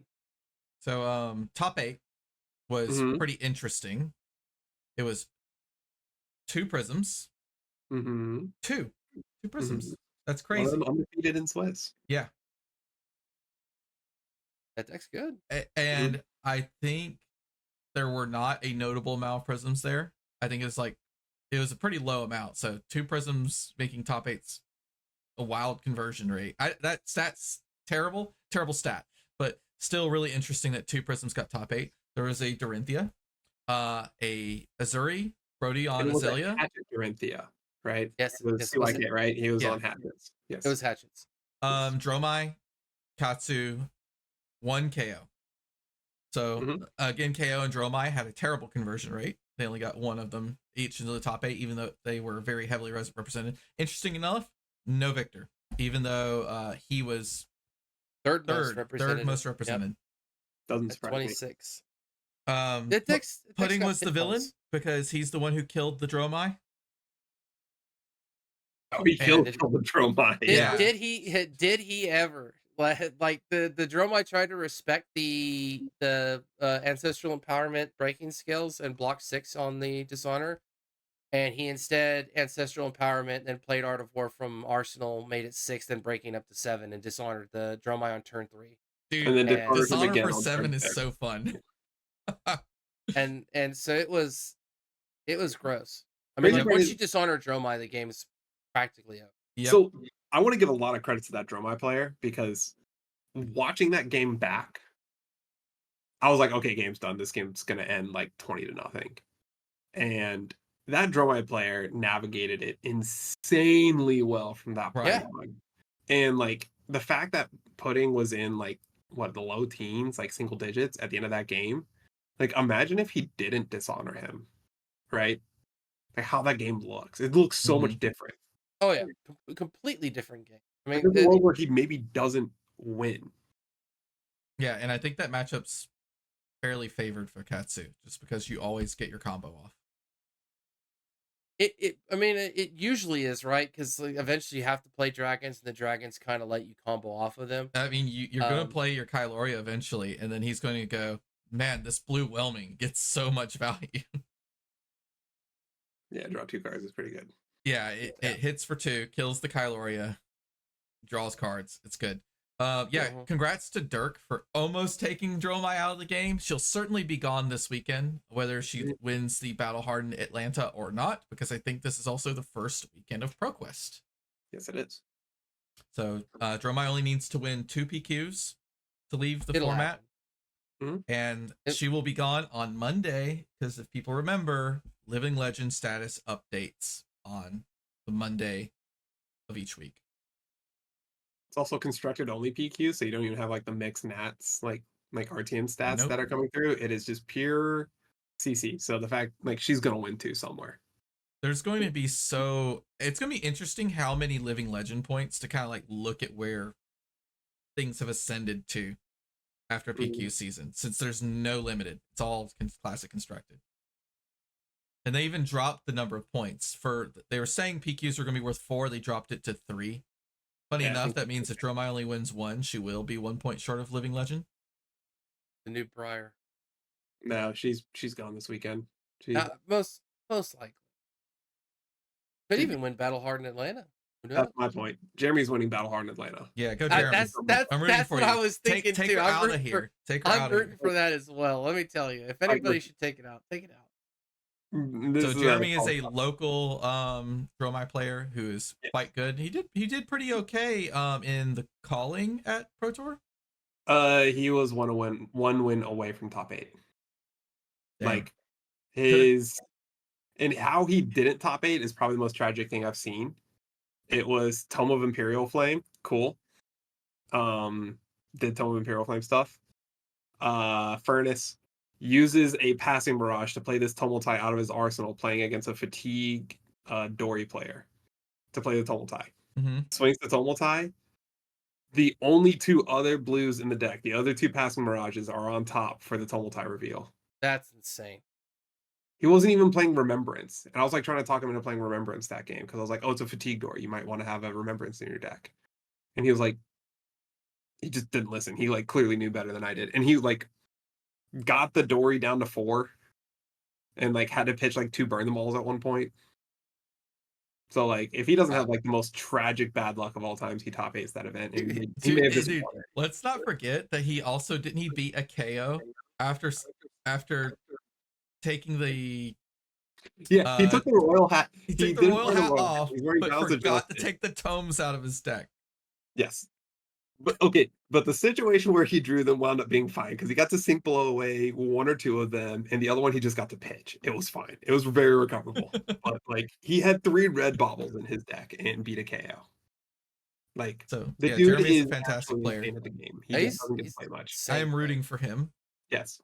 so top 8 was pretty interesting. It was 2 prisms. Two prisms. That's crazy. One of them undefeated in Swiss. Yeah. That deck's good. And I think there were not a notable amount of prisms there. I think it was a pretty low amount. So 2 prisms making top 8's a wild conversion rate. That stat's terrible stat, but still really interesting that 2 prisms got top 8. There was a Dorinthia, a Azuri, Brody on Azalea. Dorinthia, right? Yes, it was CYK, right? He was on hatchets. Yes, it was hatchets. Dromai, Katsu, 1 KO. So again, KO and Dromai had a terrible conversion rate. They only got 1 of them each into the top 8, even though they were very heavily represented. Interesting enough, no Victor, even though he was third most represented. Yep. Doesn't surprise 26. me. Pudding was the villain because he's the one who killed the Dromai. Oh, he killed the Dromai. Did he ever? Like the Dromai tried to respect the ancestral empowerment breaking skills and block 6 on the dishonor, and he instead ancestral empowerment, then played Art of War from Arsenal, made it 6, then breaking up to 7, and dishonored the Dromai on turn 3. Dude, and then dishonor for 7 is so fun. and so it was gross. I mean, like, once you dishonor Dromai, the game's practically out. Yep. So I want to give a lot of credit to that Dromai player, because watching that game back, I was like, okay, game's done. This game's going to end like 20-0. And that Dromai player navigated it insanely well from that point on. And like the fact that Pudding was in like the low teens, like single digits at the end of that game, like imagine if he didn't dishonor him, right? Like how that game looks. It looks so much different. Oh yeah, completely different game. I mean, there's a world where he maybe doesn't win. Yeah, and I think that matchup's fairly favored for Katsu, just because you always get your combo off. It usually is, right? Because like, eventually you have to play dragons, and the dragons kind of let you combo off of them. I mean, you're going to play your Kyloria eventually, and then he's going to go, man, this blue whelming gets so much value. Yeah, draw 2 cards is pretty good. Yeah, it hits for 2, kills the Kyloria, draws cards. It's good. Congrats to Dirk for almost taking Dromai out of the game. She'll certainly be gone this weekend, whether she wins the Battle Hardened Atlanta or not, because I think this is also the first weekend of Proquest. Yes, it is. So Dromai only needs to win 2 PQs to leave the format. And she will be gone on Monday, because if people remember, Living Legend status updates on the Monday of each week. It's also constructed only PQ, so you don't even have like the mixed nats like RTN stats that are coming through. It is just pure CC. So the fact like she's gonna win 2 somewhere. There's going to be it's gonna be interesting how many Living Legend points to kind of like look at where things have ascended to after PQ season, since there's no limited. It's all classic constructed. And they even dropped the number of points. They were saying PQs were going to be worth 4. They dropped it to 3. Funny enough, that means if Dromai only wins 1, she will be 1 point short of Living Legend. The new Briar. No, she's gone this weekend. Most likely. Could even win Battle Hard in Atlanta. That's my point. Jeremy's winning Battle Hard in Atlanta. Yeah, go Jeremy. I'm rooting for you. I was thinking take too. Her out of here. I'm rooting for that as well. Let me tell you, if anybody should take it out, take it out. So Jeremy is a local Dromai player who is quite good. He did pretty okay in the calling at Pro Tour. He was one win away from top 8. Damn. Like his and how he didn't top 8 is probably the most tragic thing I've seen. It was Tome of Imperial Flame, cool. Did Tome of Imperial Flame stuff. Furnace uses a passing barrage to play this Tumultai out of his arsenal, playing against a fatigue Dory player to play the Tumultai. Mm-hmm. Swings the Tumultai. The only 2 other blues in the deck, the other 2 passing mirages, are on top for the Tumultai reveal. That's insane. He wasn't even playing Remembrance. And I was like trying to talk him into playing Remembrance that game because I was like, oh, it's a fatigue door. You might want to have a Remembrance in your deck. And he was like, he just didn't listen. He like clearly knew better than I did. And he like got the Dory down to 4 and like had to pitch like 2 burn them alls at one point. So like if he doesn't have like the most tragic bad luck of all times, he top 8s that event. And he may have just dude, let's not forget that he also didn't he beat a KO after taking the he took the royal hat. He took the royal hat off, but forgot to take the tomes out of his deck. Yes. But the situation where he drew them wound up being fine because he got to sink below away 1 or 2 of them, and the other one he just got to pitch. It was fine. It was very recoverable. But like he had 3 red baubles in his deck and beat a KO. Like so, the yeah, dude Jeremy's is a fantastic player at the game. He just doesn't get to play much. I am rooting for him. Yes.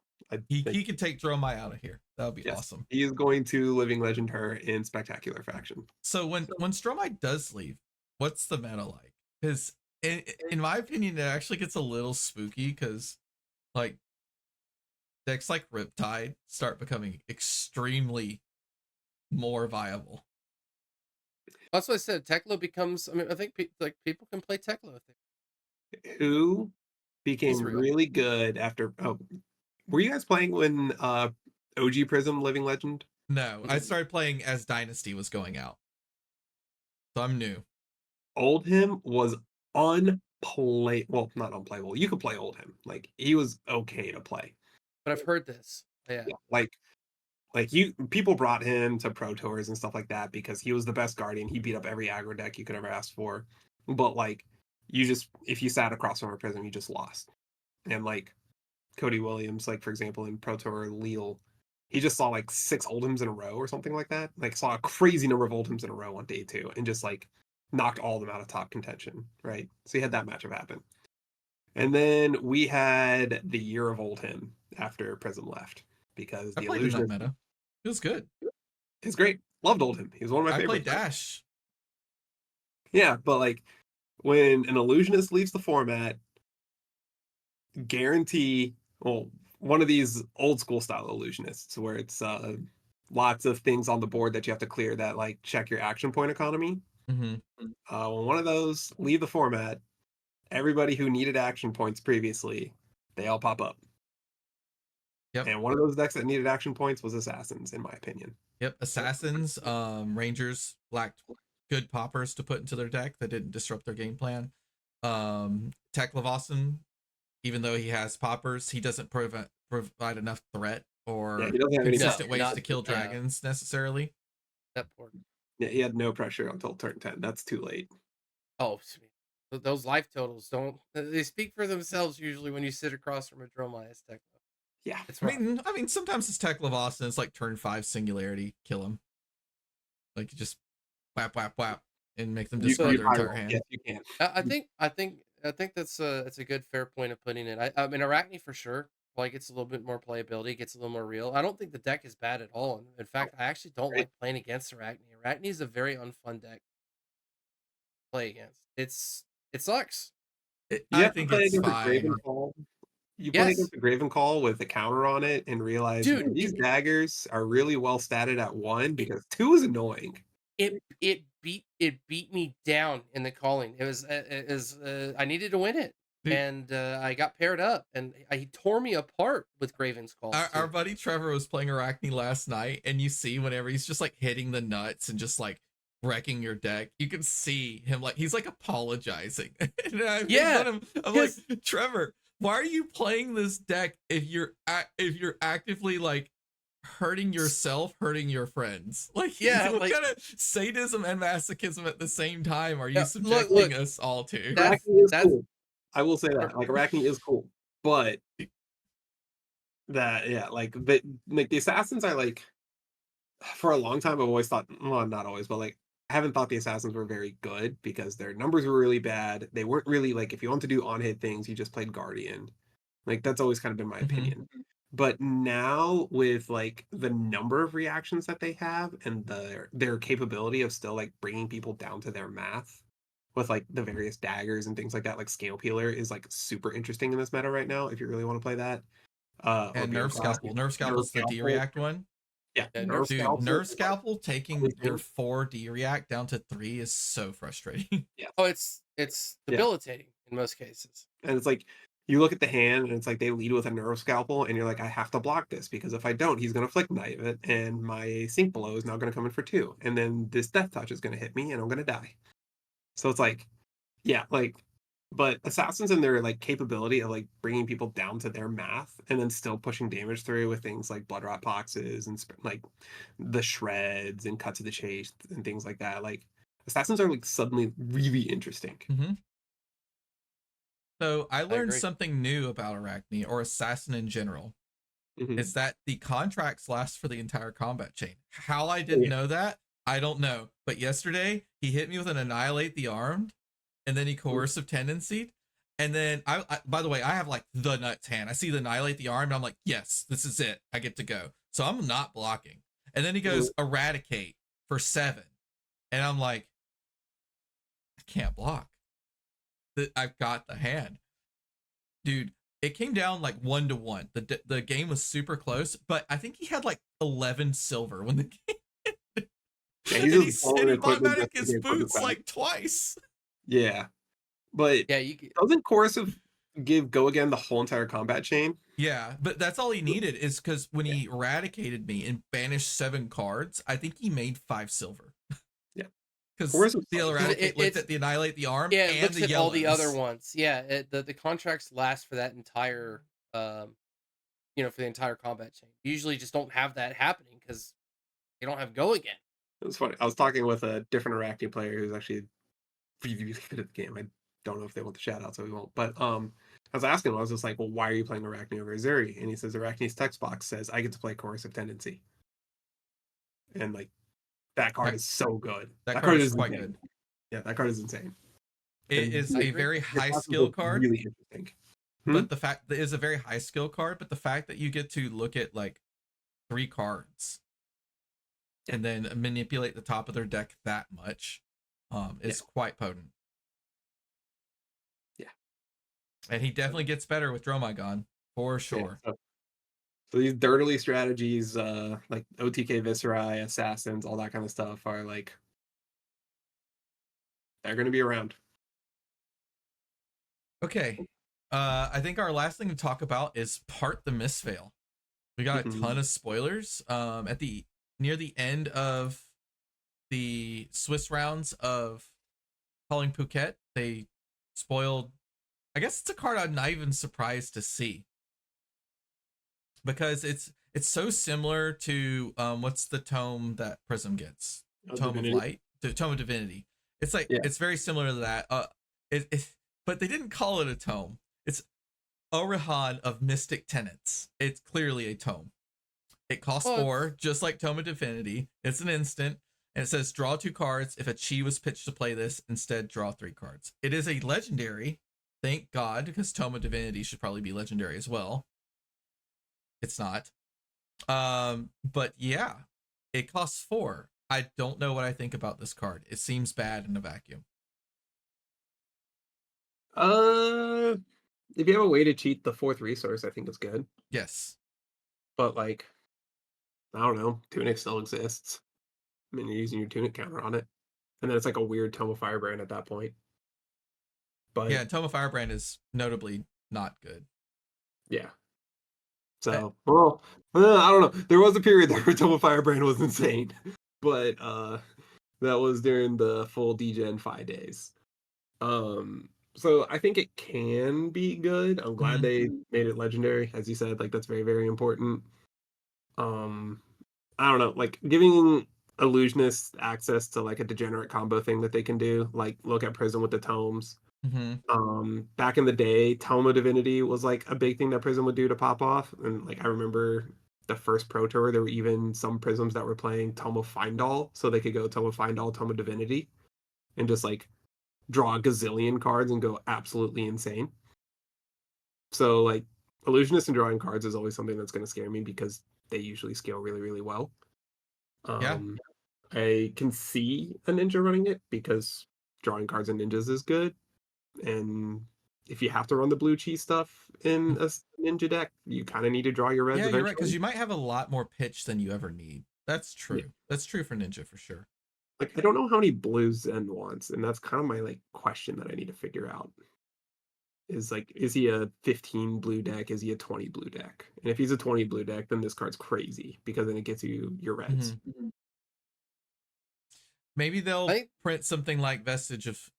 He could take Dromai out of here. That would be awesome. He is going to Living Legend her in spectacular faction. So when Dromai does leave, what's the meta like? Because in my opinion, it actually gets a little spooky because like decks like Riptide start becoming extremely more viable. That's what I said. Tekla becomes. I mean, I think people can play Tekla. Who became really good after? Oh, were you guys playing when OG Prism Living Legend? No, I started playing as Dynasty was going out, so I'm new. Oldhim was unplayable. Well, not unplayable. You could play Oldhim. Like he was okay to play. But I've heard this. Yeah. Like people brought him to Pro Tours and stuff like that because he was the best Guardian. He beat up every aggro deck you could ever ask for. But like if you sat across from a Prism, you just lost. And like Cody Williams, like for example, in Pro Tour Lille, he just saw like 6 Oldhims in a row or something like that. Like saw a crazy number of Oldhims in a row on day 2 and just like knocked all of them out of top contention, right? So he had that matchup happen. And then we had the year of Oldhim after Prism left because the illusion meta. It was good. It's great. Loved Oldhim. He was one of my favorites. I played Dash. Yeah, but like when an illusionist leaves the format, guarantee one of these old school style illusionists where it's lots of things on the board that you have to clear that like check your action point economy. Mm-hmm. When one of those leave the format, everybody who needed action points previously, they all pop up. Yep. And one of those decks that needed action points was Assassins, in my opinion. Yep. Assassins, Rangers lacked good poppers to put into their deck that didn't disrupt their game plan. Tekla, even though he has poppers, he doesn't provide enough threat or consistent ways to kill dragons necessarily. That poor. Yeah, he had no pressure until turn 10. That's too late. Oh, those life totals they speak for themselves usually when you sit across from a Dromai as Tekla. Yeah. I mean, sometimes it's Tekla Vossen, it's like turn 5 singularity, kill him. Like you just whap, whap, whap, and make them discard their entire hand. Yes, you can. I think that's a good fair point of putting it. I mean, Arachne for sure. Like it's a little bit more playability, gets a little more real. I don't think the deck is bad at all. In fact, I actually don't like playing against Arachne. Arachne is a very unfun deck to play against. It sucks. I think it's fine. you play Yes, against the Graven Call with a counter on it and realize, dude. man, these daggers are really well statted at 1 because 2 is annoying. It beat me down in the calling. I needed to win it, Dude. and I got paired up, and he tore me apart with Graven's Calls. Our buddy Trevor was playing Arachne last night, and you see whenever he's just like hitting the nuts and just like wrecking your deck, you can see him like he's like apologizing. And I made fun of him. I'm like, Trevor, why are you playing this deck if you're actively like hurting yourself, hurting your friends? Like, what kind of sadism and masochism at the same time are you subjecting us all to? Arachne is cool. I will say that. Like, Arachne is cool, but the assassins are like, for a long time I've always thought, well, not always, but like I haven't thought the assassins were very good because their numbers were really bad. They weren't really like, if you want to do on hit things, you just played Guardian. Like, that's always kind of been my opinion. But now with like the number of reactions that they have and their capability of still like bringing people down to their math with like the various daggers and things like that, like Scale Peeler is like super interesting in this meta right now if you really want to play that. And Nerve Scalpel. Nerve Scalpel's the D-React one. Yeah, Nerve Scalpel taking their 4 D-React down to 3 is so frustrating. Yeah. Oh, it's debilitating in most cases. And it's like, you look at the hand and it's like they lead with a Nerve Scalpel and you're like, I have to block this because if I don't, he's going to Flick Knife it and my Sink Blow is now going to come in for 2. And then this Death Touch is going to hit me and I'm going to die. So it's like, yeah, like, but assassins and their like capability of like bringing people down to their math and then still pushing damage through with things like Blood Rot Boxes and like the Shreds and Cut to the Chase and things like that. Like, assassins are like suddenly really interesting. So I learned something new about Arachne, or Assassin in general. Is that the contracts last for the entire combat chain. How I didn't know that, I don't know. But yesterday he hit me with an Annihilate the Armed, and then he Coercive Tendency. And then I by the way, I have like the nuts hand. I see the Annihilate the Armed, and I'm like, yes, this is it. I get to go. So I'm not blocking. And then he goes Eradicate for 7. And I'm like, I can't block. I've got the hand. Dude, it came down like 1-1. The game was super close, but I think he had like 11 silver when the game ended. And he bought back his boots like twice. Yeah. But doesn't Coercive go again the whole entire combat chain? Yeah, but that's all he needed is because when he eradicated me and banished 7 cards, I think he made 5 silver. Yeah. Because the Eradicate looked at the Annihilate the Arm and it looks the at yellows. all the other ones. Yeah, the contracts last for that entire, for the entire combat chain. You usually just don't have that happening because you don't have go again. It was funny. I was talking with a different Arachne player who's actually really, really good at the game. I don't know if they want the shout out, so we won't. But I was asking him, I was just like, well, why are you playing Arachne over Azuri? And he says Arachne's text box says I get to play Coercive Tendency. And like, that card is so good. That card is quite good. Yeah, that card is insane. It is a very high skill card. Really interesting. But the fact that it is a very high skill card, but the fact that you get to look at like 3 cards and then manipulate the top of their deck that much is quite potent. Yeah. And he definitely gets better with Dromai gone, for sure. Yeah, so these dirtily strategies, like OTK Viscerai, Assassins, all that kind of stuff are like, they're going to be around. Okay. I think our last thing to talk about is Part the Mistveil. We got a ton of spoilers. Near the end of the Swiss rounds of Calling Phuket, they spoiled. I guess it's a card I'm not even surprised to see, because it's so similar to what's the tome that Prism gets? Tome of Light, Tome of Divinity. It's like it's very similar to that. But they didn't call it a tome. It's Orihan of Mystic Tenets. It's clearly a tome. It costs 4, just like Tome of Divinity. It's an instant, and it says draw 2 cards. If a Chi was pitched to play this, instead draw 3 cards. It is a legendary, thank God, because Tome of Divinity should probably be legendary as well. It's not. But yeah, it costs 4. I don't know what I think about this card. It seems bad in a vacuum. If you have a way to cheat the 4th resource, I think it's good. Yes. But like, I don't know, Tunic still exists. I mean, you're using your Tunic counter on it, and then it's like a weird Tome of Firebrand at that point. But Yeah, and Tome of Firebrand is notably not good. yeah. I- So, well, I don't know. There was a period there where Tome of Firebrand was insane, but that was during the full DGen 5 days. So I think it can be good. I'm glad they made it legendary, as you said. Like that's very, very important. Um, I don't know, like giving illusionists access to like a degenerate combo thing that they can do, like look at Prism with the tomes. Back in the day, Tome of Divinity was like a big thing that Prism would do to pop off. And like I remember the first Pro Tour, there were even some Prisms that were playing Tome of Findall, so they could go Tome of Findall, Tome of Divinity, and just like draw a gazillion cards and go absolutely insane. So like illusionist and drawing cards is always something that's going to scare me because they usually scale really, really well. Yeah. I can see a ninja running it because drawing cards and ninjas is good. And if you have to run the blue cheese stuff in a ninja deck, you kind of need to draw your reds Yeah, you're right, because eventually. you might have a lot more pitch than you ever need. That's true. Yeah. That's true for Ninja for sure. Like I don't know how many blues Zen wants, and that's kind of my like question that I need to figure out. Is like, is he a 15 blue deck? Is he a 20 blue deck? And if he's a 20 blue deck, then this card's crazy because then it gets you your reds. Maybe they'll I print something like Vestige of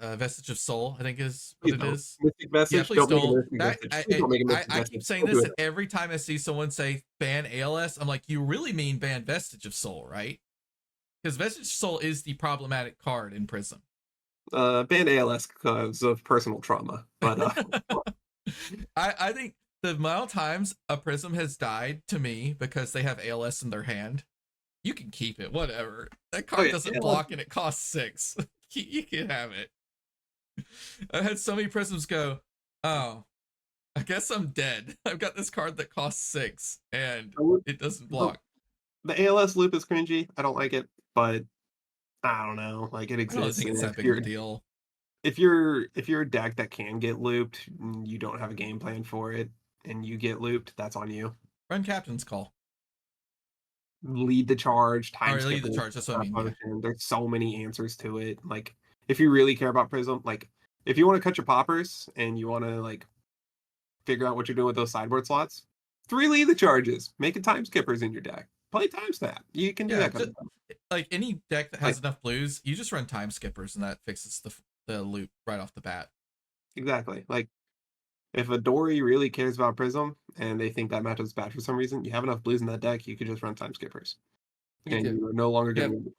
Vestige of Soul, I think is what it is. Mystic Yeah, Vestige. please Don't make a don't. Mystic That Vestige. Please don't make a Mystic I Vestige. keep saying Don't do this, it. and every time I see someone say ban ALS, I'm like, you really mean ban Vestige of Soul, right? Because Vestige of Soul is the problematic card in Prism. Ban ALS because of personal trauma, but I think the amount of times a Prism has died to me because they have ALS in their hand, you can keep it, whatever. That card doesn't ALS. block and it costs 6. You can have it. I had so many Prisms go, oh, I guess I'm dead. I've got this card that costs 6 and it doesn't block. The ALS loop is cringy. I don't like it, but I don't know. Like it I don't exists. think it's And that big of a deal. if you're a deck that can get looped, you don't have a game plan for it, and you get looped, that's on you. Run Captain's Call. Lead the charge, time Or lead skip. the charge. That's what I mean. Yeah. There's so many answers to it. Like if you really care about Prism, like if you want to cut your poppers and you want to like figure out what you're doing with those sideboard slots, 3 lead the charges. Make it time skippers in your deck. Play time snap. You can do Yeah, that kind of stuff. like any deck that has Like, enough blues, you just run time skippers and that fixes the loop right off the bat. exactly. Like if a Dory really cares about Prism and they think that matchup's bad for some reason, you have enough blues in that deck, you could just run time skippers. You And do. you are no longer You have, getting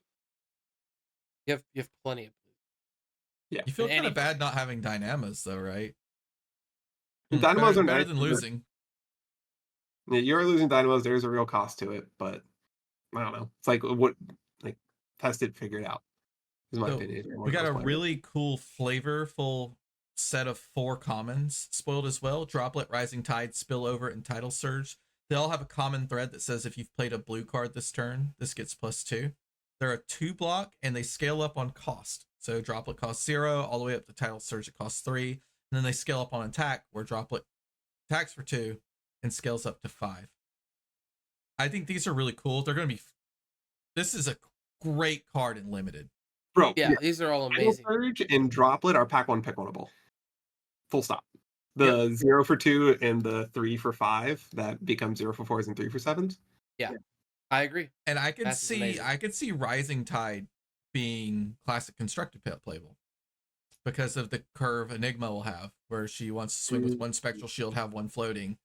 you have plenty of blue. yeah. You feel And kind any of bad not having Dynamas though, right? Dynamos are better nice. than losing. Yeah, you're losing Dynamos. There's a real cost to it, but I don't know. It's like what, like test it, figure it out. Is my So opinion. we got a really cool, flavorful set of 4 commons spoiled as well. Droplet, Rising Tide, Spillover, and Tidal Surge. They all have a common thread that says if you've played a blue card this turn, this gets +2. They're a 2-block and they scale up on cost. So Droplet costs 0, all the way up to Tidal Surge, it costs 3. And then they scale up on attack, where Droplet attacks for 2 and scales up to 5. I think these are really cool. They're going to be. This is a great card in limited. bro. Yeah, these are all amazing. Surge and Droplet are pack 1, pick 1able. Full stop. The 0 for 2 and the 3 for 5 that become 0 for 4s and 3 for 7s. Yeah, I agree. And I could That's amazing. I could see Rising Tide being classic constructed playable because of the curve Enigma will have, where she wants to swing with 1 spectral shield, have 1 floating,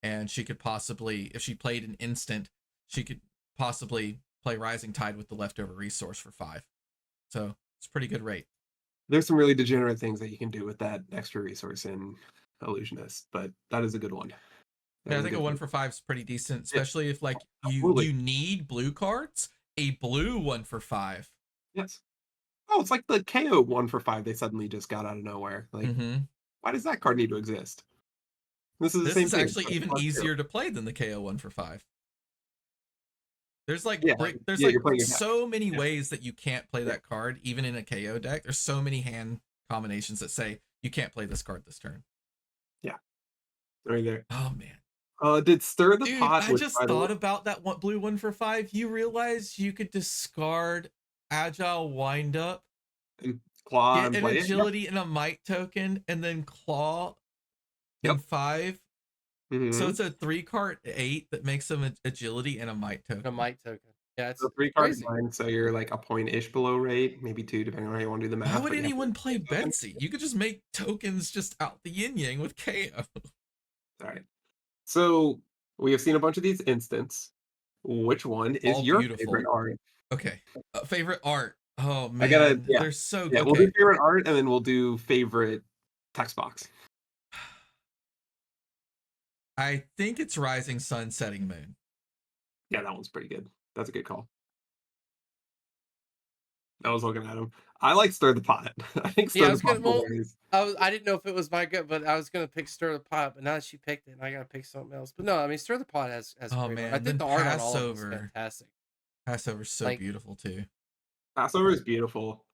and she could possibly, if she played an instant, she could possibly play Rising Tide with the leftover resource for 5. So it's a pretty good rate. There's some really degenerate things that you can do with that extra resource in Illusionist, but that is a good one. Yeah, I think a 1 for 5 is pretty decent, especially if like you need blue cards. A blue 1 for 5. Yes. Oh, it's like the KO 1 for 5 they suddenly just got out of nowhere. Like, why does that card need to exist? This is the same thing. Actually even easier to play than the KO 1 for 5. There's like so many ways that you can't play that card, even in a KO deck. There's so many hand combinations that say You can't play this card this turn. Right there. Oh man. Did Stir the Dude, Pot, I which just by the way, thought about that one blue 1 for 5. You realize you could discard Agile Wind Up, and Claw get and an play it? agility and a might token, and then Claw in Yep. 5. Mm-hmm. So it's a 3-card 8 that makes them an agility and a might token. A might token. Yeah, it's So 3 cards crazy. mine, so you're like a point-ish below rate, maybe 2, depending on how you want to do the math. Why would but you have anyone play tokens. Betsy? You could just make tokens just out the yin yang with KO. All right. So we have seen a bunch of these instants. Which one is All your beautiful. favorite art? Okay. Favorite art. Oh man, I gotta, yeah. they're so Yeah, okay. we'll do favorite art, and then we'll do favorite text box. I think it's Rising Sun, Setting Moon. Yeah, that one's pretty good. That's a good call. I was looking at him. I like Stir the Pot. I think Stir Yeah, I the was Pot. gonna. Well, I didn't know if it was my gut, but I was gonna pick Stir the Pot. But now that she picked it, and I gotta pick something else. But no, I mean Stir the Pot has. Oh, great man, art. I then think the art on all of them is Passover. fantastic. Passover's so Like- beautiful too. Passover is beautiful.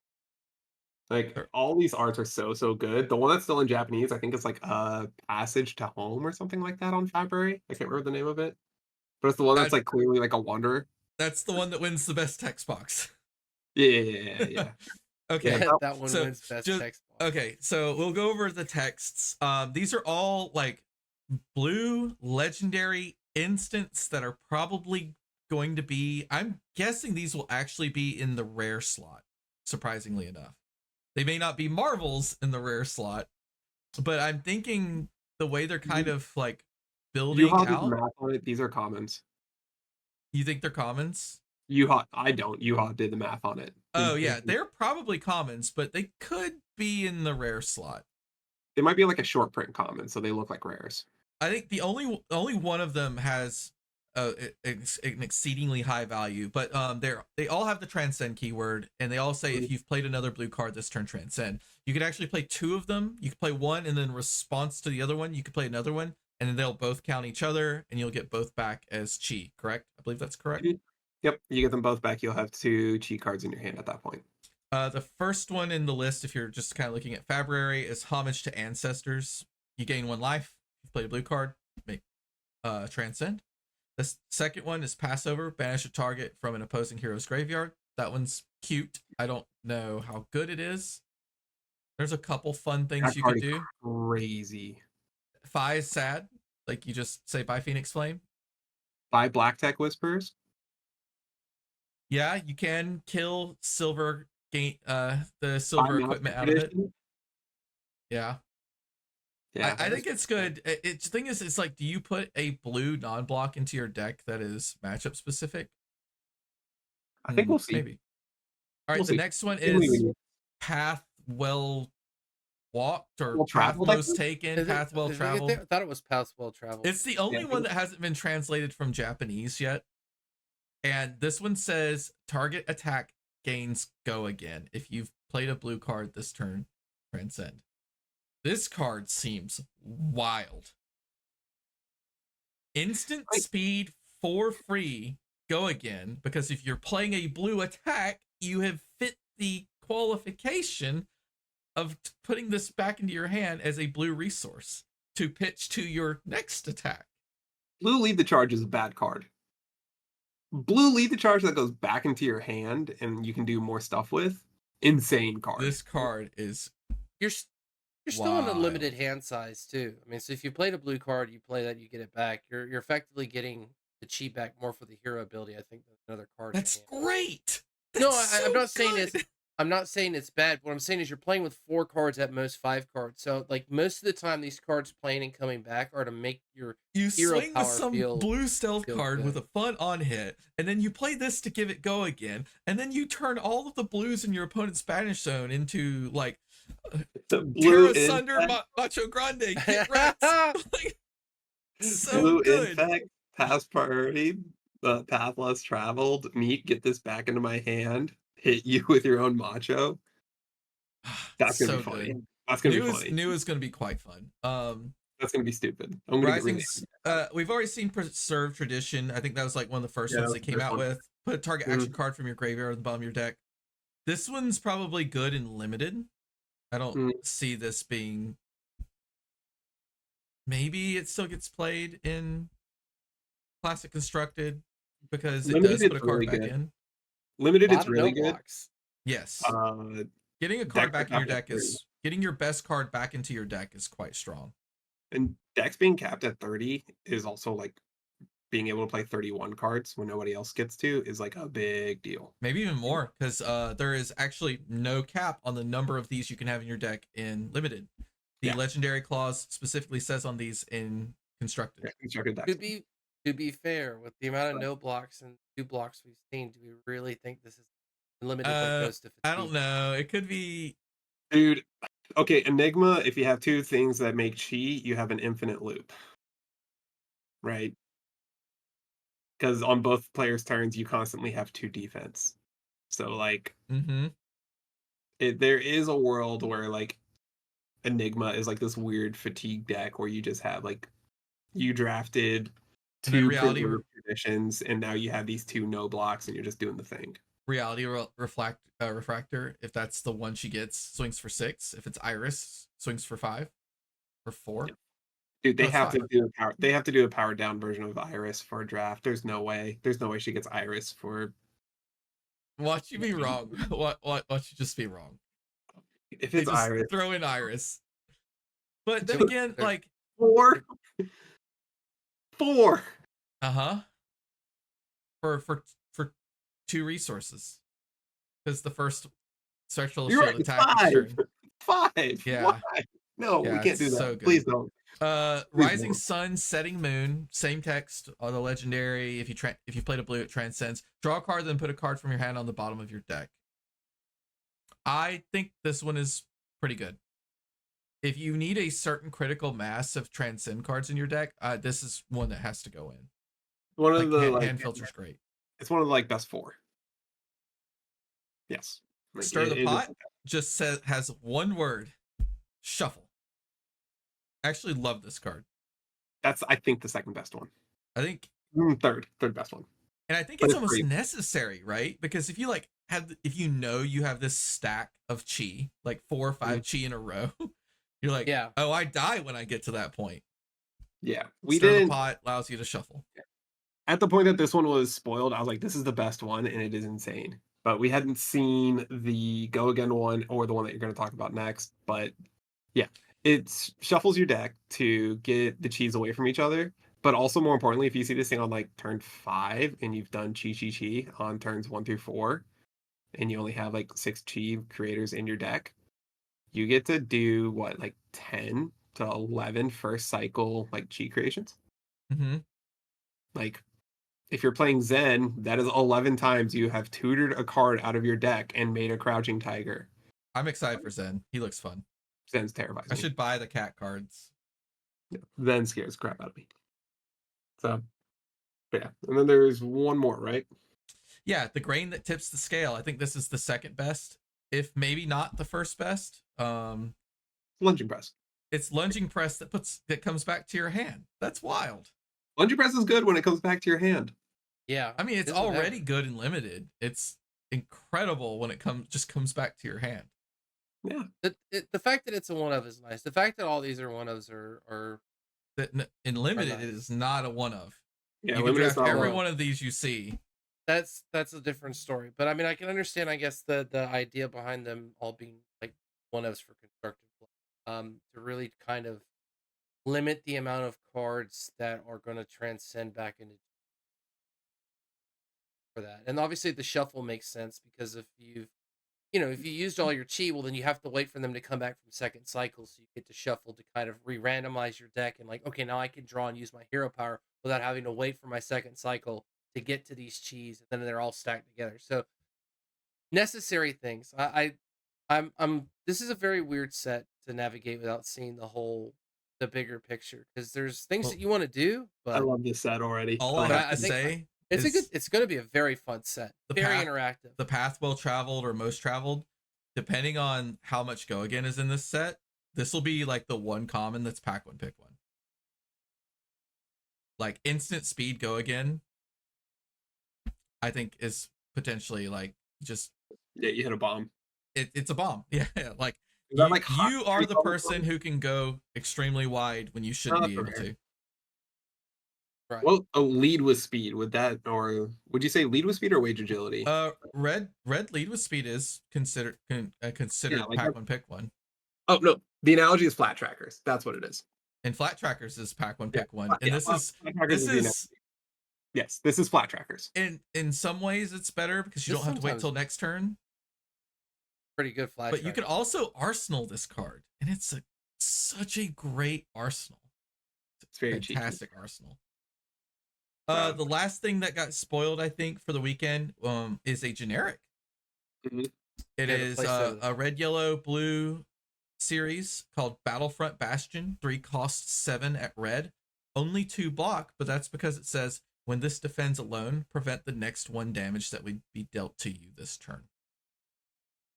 Like Sure. all these arts are so good. The one that's still in Japanese, I think, is like a Passage to Home or something like that on February. I can't remember the name of it, but it's the one that's like clearly like a wanderer. That's the one that wins the best text box. Yeah. Okay. Yeah, that one so wins best just- text box. Okay, so we'll go over the texts. These are all like blue legendary instants that are probably going to be, I'm guessing these will actually be in the rare slot, surprisingly enough. They may not be Marvels in the rare slot, but I'm thinking the way they're kind of like building U-Haul did the out. math on it. These are commons. You think they're commons? U-Haul, I don't. U-Haul did the math on it. Oh yeah, they're probably commons, but they could be in the rare slot. They might be like a short print common, so they look like rares. I think the only one of them has an exceedingly high value, but they all have the transcend keyword, and they all say if you've played another blue card this turn, transcend. You could actually play 2 of them. You could play one, and then response to the other one, you could play another one, and then they'll both count each other, and you'll get both back as chi. Correct? I believe that's correct. Yep, you get them both back. You'll have 2 chi cards in your hand at that point. The first one in the list, if you're just kind of looking at February, is Homage to Ancestors. You gain 1 life. You play a blue card, make transcend. The second one is Passover. Banish a target from an opposing hero's graveyard. That one's cute. I don't know how good it is. There's a couple fun things That you card could is do. Crazy. Phi is sad. Like you just say bye Phoenix Flame. Buy Black Tech Whispers. Yeah, you can kill silver gain the silver Buy equipment Master out of it. Tradition. Yeah. Yeah, I think it's good. The thing is, it's like, do you put a blue non-block into your deck that is matchup specific? I think we'll see. Maybe. All right, We'll the see. next one Only is when you- Path Well Walked or Well Path traveled, I Most think? Taken, Path Well Traveled. I thought it was Path Well Traveled. It's the only Yeah, one that hasn't been translated from Japanese yet. And this one says target attack gains go again. If you've played a blue card this turn, transcend. This card seems wild. Instant speed for free, go again, because if you're playing a blue attack, you have fit the qualification of putting this back into your hand as a blue resource to pitch to your next attack. Blue Lead the Charge is a bad card. Blue Lead the Charge that goes back into your hand and you can do more stuff with. Insane card. This card is You're still in a wild. limited hand size too. I mean, so if you played a blue card, you play that, you get it back. You're effectively getting the chi back more for the hero ability. I think than another card. in That's hand. great. No, That's I'm so not saying good. I'm not saying it's bad. What I'm saying is you're playing with 4 cards at most 5 cards. So like most of the time, these cards playing and coming back are to make your You hero swing power with some feel blue stealth feel card with good. a fun on hit, and then you play this to give it go again, and then you turn all of the blues in your opponent's Spanish zone into like The blue Terra Sunder Infect, Macho Grande. Get wrecked. Like, so blue good. Infect, Pass Priority, Path Less Traveled, Meat, get this back into my hand, hit you with your own Macho. That's gonna So be funny. good. That's gonna be funny. New is gonna be quite fun. That's gonna be stupid. I'm gonna get Rising, really we've already seen Preserve Tradition. I think that was like one of the first Yeah, ones that they was the came first out one. with. Put a target action card from your graveyard at the bottom of your deck. This one's probably good and limited. I don't see this being. Maybe it still gets played in Classic Constructed because it Limited, does put a it's card really back good. in. Limited, A lot it's of no really good. blocks. Yes. Getting a Decks card are back in your capped at deck 30. is getting your best card back into your deck is quite strong. And decks being capped at 30 is also like being able to play 31 cards when nobody else gets to is like a big deal. Maybe even more because there is actually no cap on the number of these you can have in your deck in Limited. The legendary clause specifically says on these in Constructed. Yeah, constructed decks. To be fair, with the amount of no blocks and 2 blocks we've seen, do we really think this is limited like Ghost of I don't Fatigue? know. It could be. Dude, okay, Enigma, if you have two things that make chi, you have an infinite loop. Right? Because on both players' turns, you constantly have 2 defense. So, like, there is a world where, like, Enigma is like this weird fatigue deck where you just have, like, you drafted And then 2 reality traditions, and now you have these 2 no blocks, and you're just doing the thing. Refractor, if that's the one she gets, swings for 6. If it's Iris, swings for 5 or 4. Yeah. Dude, they No, have 5. to do a power. They have to do a powered down version of Iris for a draft. There's no way. There's no way she gets Iris for. Watch you be wrong. Watch you just be wrong. If They it's just Iris, throw in Iris. But then again, like 4. For 2 resources, because the first Spectral You're right. Shield It's attack each 5. turn. 5. Yeah. Why? No, we can't do that. So good. Please don't. Rising Sun, Setting Moon, same text on the legendary. If you played a blue, it transcends. Draw a card, then put a card from your hand on the bottom of your deck. I think this one is pretty good. If you need a certain critical mass of transcend cards in your deck, this is one that has to go in. One of the hand filter's great. It's one of the like best 4. Yes. Like, Stir the Pot just has one word: shuffle. I actually love this card. That's, I think, the second best one. I think third best one. And I think it's almost necessary, right? Because if you like if you know you have this stack of chi, like 4 or 5 chi in a row, you're like, oh, I die when I get to that point. Yeah, Stir the Pot allows you to shuffle. At the point that this one was spoiled, I was like, this is the best one, and it is insane. But we hadn't seen the Go Again one or the one that you're going to talk about next. But yeah, it shuffles your deck to get the cheese away from each other. But also, more importantly, if you see this thing on like turn 5 and you've done chi on turns 1 through 4, and you only have like 6 chi creators in your deck, you get to do what, like 10 to 11 first cycle like chi creations. Like, if you're playing Zen, that is 11 times you have tutored a card out of your deck and made a Crouching Tiger. I'm excited for Zen. He looks fun. Zen's terrifying. I should buy the cat cards. Yeah, Zen scares the crap out of me. So, yeah. And then there's one more, right? Yeah, the grain that tips the scale. I think this is the second best, if maybe not the first best. Lunging Press. It's Lunging Press that comes back to your hand. That's wild. Lunging Press is good when it comes back to your hand. Yeah. I mean, it's already good and limited. It's incredible when it comes back to your hand. Yeah. The fact that it's a one of is nice. The fact that all these are one ofs are that in limited it is not a one of. Yeah, you can draft every one of these you see. That's a different story. But I mean, I can understand, I guess, the idea behind them all being like one ofs for constructed play. To really kind of limit the amount of cards that are going to transcend back into for that. And obviously the shuffle makes sense because if you used all your chi, well, then you have to wait for them to come back from second cycle, so you get to shuffle to kind of re-randomize your deck and like, okay, now I can draw and use my hero power without having to wait for my second cycle to get to these chis, and then they're all stacked together. So necessary things. I'm this is a very weird set to navigate without seeing the bigger picture, because there's things that you want to do, but I love this set already. All I have to say it's going to be a very fun set. Very interactive. The path well traveled or most traveled, depending on how much Go Again is in this set, this will be like the one common that's pack one, pick one. Like instant speed Go Again, I think is potentially like just you hit a bomb. It's a bomb. Yeah, like Is that like You are hot the streak person almost? who can go extremely wide when you shouldn't Oh, be able that's okay. to. Right. Well, a lead with speed, would that, or would you say lead with speed or wage agility? Red lead with speed is Yeah, considered like pack one pick one, oh no, the analogy is flat trackers. That's what it is. and flat trackers is pack one Yeah, pick one, and yeah, flat trackers this is the analogy. is Yes, this is flat trackers. in some ways it's better because you This don't have to wait sometimes till next turn. pretty good flat But you tracker. can also arsenal this card, and it's such a great arsenal. It's very cheeky. Fantastic arsenal. Proud. The last thing that got spoiled, I think, for the weekend, is a generic. Mhm. It Yeah, the is playset. a red, yellow, blue series called Battlefront Bastion. 3 costs 7 at red, only 2 block, but that's because it says when this defends alone, prevent the next 1 damage that would be dealt to you this turn.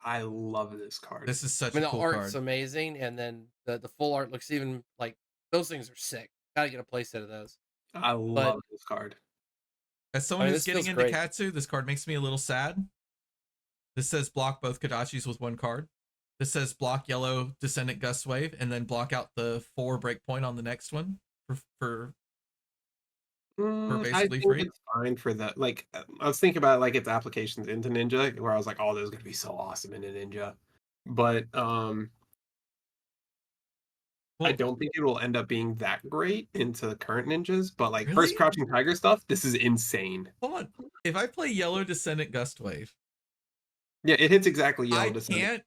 I love this card. This is such I mean, a the cool art's card. amazing, and then the full art looks even like those things are sick. Gotta get a playset of those. I But love this card. As I someone mean, who's this getting feels into great. Katsu, this card makes me a little sad. This says block both Kodachis with 1 card. This says block yellow Descendant Gust Wave, and then block out the 4 breakpoint on the next one for I basically think free. it's fine for that. Like, I was thinking about like its applications into Ninja, where I was like, "Oh, this is gonna be so awesome in a Ninja," but I Well, don't think it will end up being that great into the current ninjas, but like first really? Crouching Tiger stuff, this is insane. Hold on. If I play yellow Descendant Gust Wave, Yeah, it hits exactly yellow I descendant. can't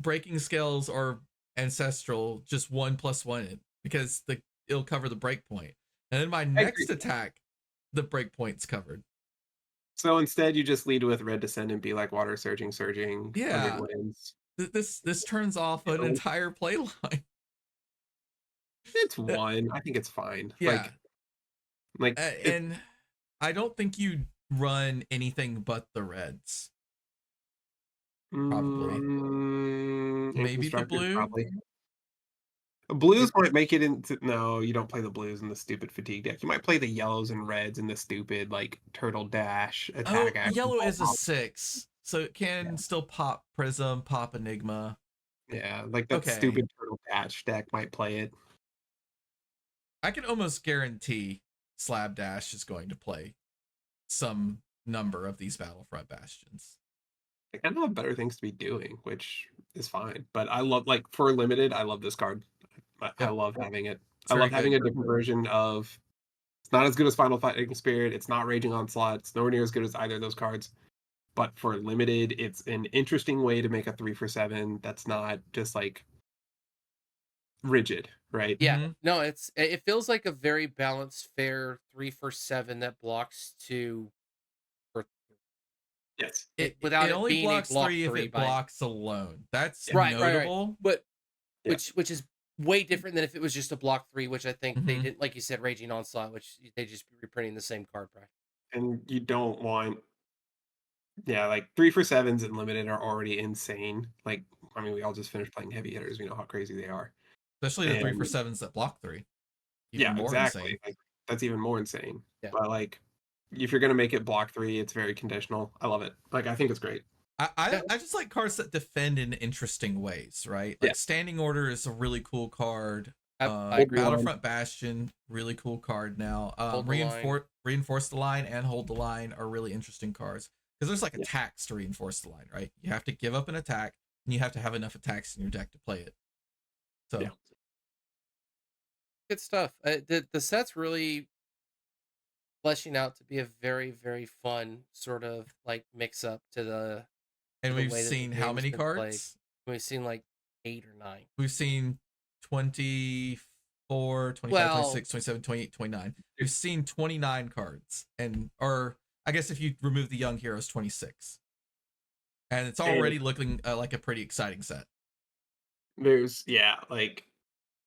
Breaking Scales or Ancestral just 1+1 it because it'll cover the breakpoint. And then my I agree. next attack, the breakpoint's covered. So instead, you just lead with red descendant, be like water surging, 100 Yeah. winds. This turns off an entire play line. It's one. I think it's fine. Yeah. It, And I don't think you run anything but the reds. Probably. Maybe the Instructed, blue. probably. Blues might make it into no, you don't play the blues in the stupid fatigue deck. You might play the yellows and reds in the stupid like turtle dash Oh, attack action. yellow Ball is a pop. 6, so it can still pop Prism, pop Enigma. Yeah, like that Okay. stupid turtle dash deck might play it. I can almost guarantee Slab Dash is going to play some number of these Battlefront Bastions. I kind of have better things to be doing, which is fine. But I love like for limited, I love this card. I Yep. love having it. It's I very love having good. a different version of. It's not as good as Final Fighting Spirit. It's not Raging Onslaught. It's nowhere near as good as either of those cards. But for limited, it's an interesting way to make a 3 for 7 that's not just like rigid, right? Yeah, Mhm. no, it feels like a very balanced, fair 3 for 7 that blocks 2 for Yes. without It it only being a blocks block 3 if 3 it by blocks alone. That's right, right, right. notable. But Yeah. which is way different than if it was just a block 3, which I think they Mhm. didn't, like you said, Raging Onslaught, which they just reprinting the same card practice. And you don't want, yeah, like 3 for 7s and limited are already insane. Like, I mean, we all just finished playing heavy hitters. We know how crazy they are. Especially the 3 for And 7s that block 3. Even yeah, more exactly. insane. Like, that's even more insane. Yeah. But like, if you're gonna make it block 3, it's very conditional. I love it. Like, I think it's great. I just like cards that defend in interesting ways, right? Like Yeah. Standing Order is a really cool card. I agree. Battlefront Bastion, really cool card now. Hold the line. Reinforce the Line and Hold the Line are really interesting cards because there's like Yeah. attacks to reinforce the line, right? You have to give up an attack and you have to have enough attacks in your deck to play it. So Yeah. Good stuff. The set's really fleshing out to be a very, very fun sort of like mix up to the and the we've way that the seen how game's many been played. cards? We've seen like 8 or 9. We've seen 24, 25, Well- 26, 27, 28, 29. We've seen 29 cards. Or I guess if you remove the young heroes, 26. And it's already looking like a pretty exciting set. There's like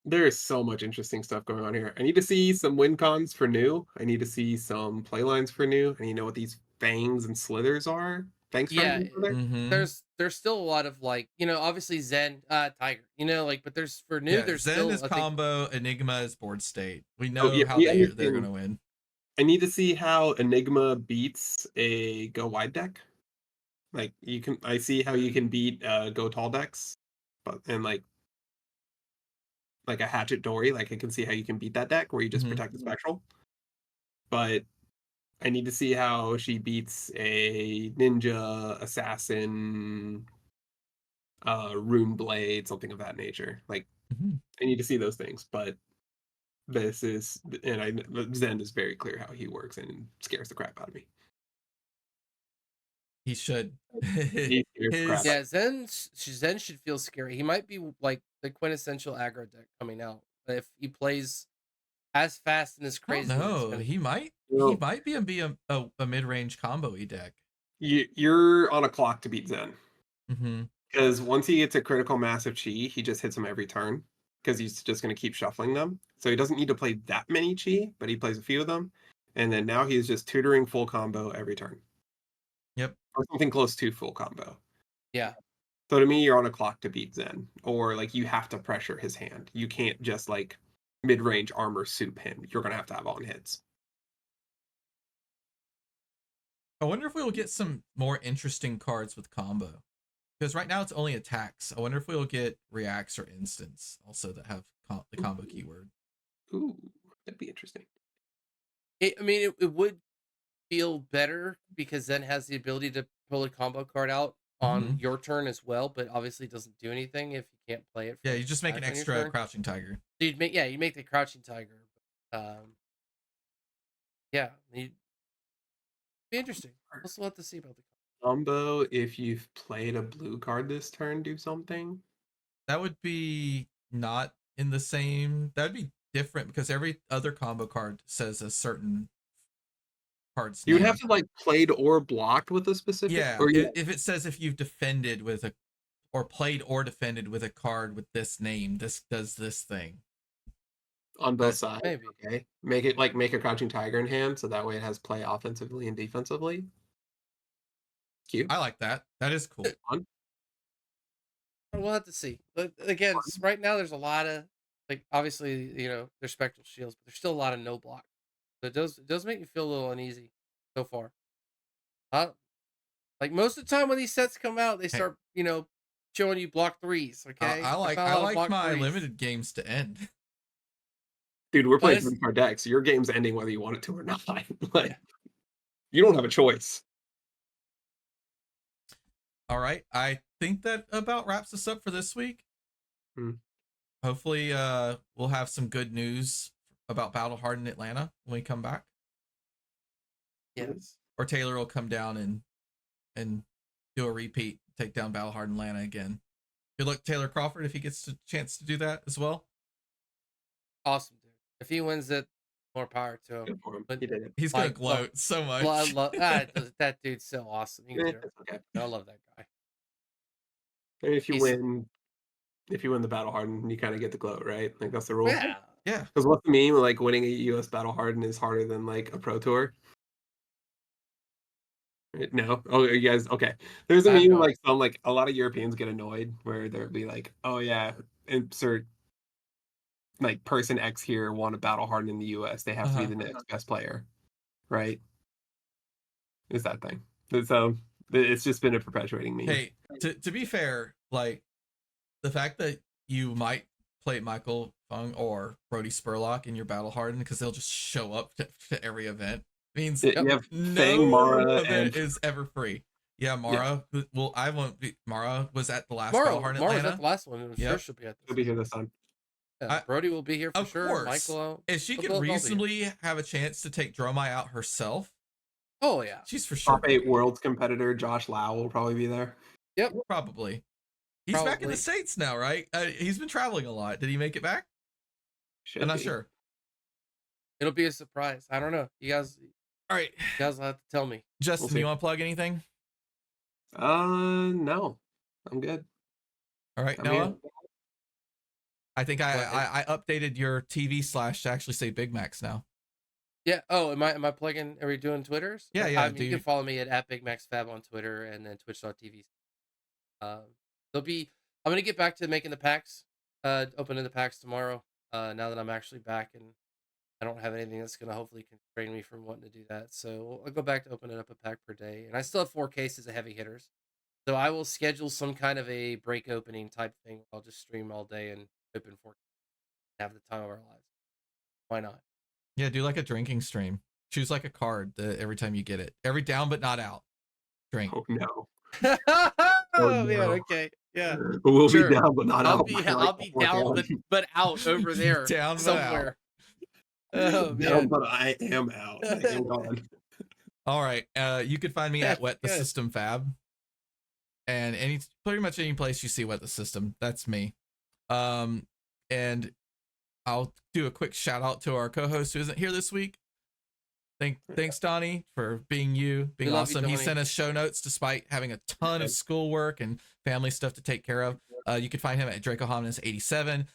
there is so much interesting stuff going on here. I need to see some win cons for new. I need to see some play lines for new. I need to know what these fangs and slithers are. Fangs Yeah, are there? Mm-hmm. there's still a lot of like, obviously Zen, Tiger, like, but there's for new, Yeah, there's Zen still is I think combo, Enigma is board state. We know yeah, how we they're understand. going to win. I need to see how Enigma beats a go wide deck. Like I see how you can beat go tall decks, but and like a Hatchet Dory, like I can see how you can beat that deck where you just protect the spectral. But I need to see how she beats a ninja, assassin, rune blade, something of that nature. Like I need to see those things, but this is Zen is very clear how he works and scares the crap out of me. He should. He scares the crap out Yeah, Zen should feel scary. He might be like the quintessential aggro deck coming out. If he plays as fast and as crazy as it's No, gonna he might. Well, He might be a mid range combo-y deck. You're on a clock to beat Zen. Mm-hmm. Because once he gets a critical mass of chi, he just hits them every turn. Because he's just going to keep shuffling them. So he doesn't need to play that many chi, but he plays a few of them. And then now he's just tutoring full combo every turn. Yep. Or something close to full combo. Yeah. So to me, you're on a clock to beat Zen. Or like you have to pressure his hand. You can't just like mid-range armor soup him. You're going to have on hits. I wonder if we will get some more interesting cards with combo. Because right now it's only attacks. I wonder if we will get reacts or instants also that have the combo keyword. Ooh, that'd be interesting. It would feel better because Zen has the ability to pull a combo card out on your turn as well, but obviously doesn't do anything if you can't play it. Yeah, you just make an extra crouching tiger. So you make the crouching tiger. Yeah, it'd be interesting. We'll still have to see about the Combo, if you've played a blue card this turn, do something. That would be not in the same. That'd be different because every other combo card says a certain card's You would name. have to like played or blocked with a specific. Yeah, Or if it says if you've defended with a, or played or defended with a card with this name, this does this thing. on both sides. maybe. Okay. Make it like make a crouching tiger in hand, so that way it has play offensively and defensively. Cute. I like that. That is cool. Fun. We'll have to see. But again, right now there's a lot of like obviously there's spectral shields, but there's still a lot of no block. So it does make me feel a little uneasy so far. Like most of the time when these sets come out, they start showing you block threes. Okay, I like my limited games to end. Dude, we're playing 3 card decks. Your game's ending whether you want it to or not. Like you don't have a choice. All right, I think that about wraps us up for this week. Hopefully, we'll have some good news about Battle Hardened Atlanta when we come back. Yes. Or Taylor will come down and do a repeat, take down Battle Hardened Atlanta again. Good luck, Taylor Crawford, if he gets a chance to do that as well. Awesome, dude. If he wins it, more power to him. Good for him. But He did it. He's gonna gloat so much. Well, I love that dude's so awesome. Okay. I love that guy. And if you win the Battle Hardened, you kind of get the gloat, right? Like that's the rule. Yeah. Because what's the meme? Like winning a US Battle Hardened is harder than like a Pro Tour. No. Oh, you guys. Okay. There's a meme like a lot of Europeans get annoyed where they'll be like, "Oh yeah, insert like person X here won a Battle Hardened in the US. They have to be the next best player, right?" Is that thing? So it's just been a perpetuating meme. Hey, to be fair, like the fact that you might play Michael Fung or Brody Spurlock in your Battle Hardened because they'll just show up to every event means you have no Fang, Mara, event is ever free. Yeah, Mara. Yeah. Well, I won't be. Mara was at the last Battle Hardened Atlanta. Mara's at the last one. Sure, she'll be at. She'll be here this time. Yeah, Brody will be here for sure. Course. Michael, if she could reasonably have a chance to take Dromai out herself. Oh yeah, she's for sure. Top 8 Worlds competitor Josh Lau will probably be there. Yep, probably. He's back in the States now, right? He's been traveling a lot. Did he make it back? I'm not sure. It'll be a surprise. I don't know. You guys. All right. You guys will have to tell me. Justin, you want to plug anything? No. I'm good. All right, Noah. I think I updated your TV / to actually say Big Macs now. Yeah. Oh, am I plugging? Are we doing Twitters? Yeah. You can follow me at BigMaxFab on Twitter and then Twitch.tv. I'm gonna get back to making the packs. Opening the packs tomorrow. Now that I'm actually back and I don't have anything that's gonna hopefully constrain me from wanting to do that. So I'll go back to opening up a pack per day, and I still have 4 cases of heavy hitters. So I will schedule some kind of a break opening type thing. I'll just stream all day and open for have the time of our lives. Why not? Yeah, do like a drinking stream. Choose like a card every time you get it. Every down but not out. Drink. Oh no. Oh man, no. okay. Yeah. We'll be Sure. down, but not I'll out. be by, like, I'll the be fourth down one. but out over there Down but out. somewhere. Oh Down, man. but I am out. I am gone. All right. You could find me at Wet the Good. System Fab. And pretty much any place you see Wet the System, that's me. And I'll do a quick shout out to our co-host who isn't here this week. Thanks, Donnie, for being We love you, awesome. He Donnie. sent us show notes despite having a ton of schoolwork and family stuff to take care of. You can find him at DracoHomnus87.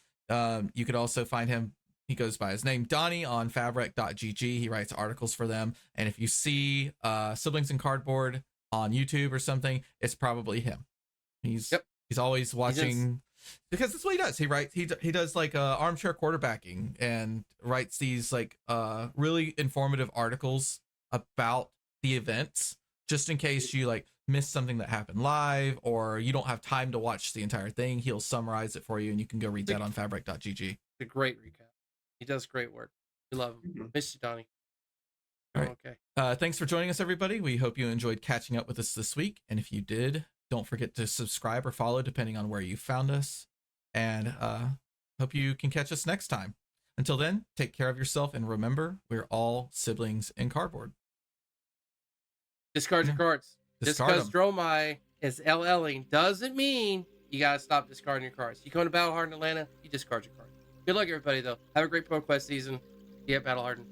You could also find him, he goes by his name, Donnie, on fabric.gg. He writes articles for them. And if you see Siblings in Cardboard on YouTube or something, it's probably him. He's always watching, because that's what he does. He does like armchair quarterbacking and writes these like really informative articles about the events, just in case you like miss something that happened live or you don't have time to watch the entire thing. He'll summarize it for you and you can go read that on fabric.gg. A great recap. He does great work. We love him. Miss you, Donnie. All right. Okay. Thanks for joining us, everybody. We hope you enjoyed catching up with us this week. And if you did, don't forget to subscribe or follow depending on where you found us. And hope you can catch us next time. Until then, take care of yourself and remember, we're all siblings in cardboard. Discard your cards. Discard Just because Dromai is LLing doesn't mean you gotta stop discarding your cards. You come to Battle Hardened Atlanta, you discard your cards. Good luck, everybody, though. Have a great Proquest season. Get Battle Hardened.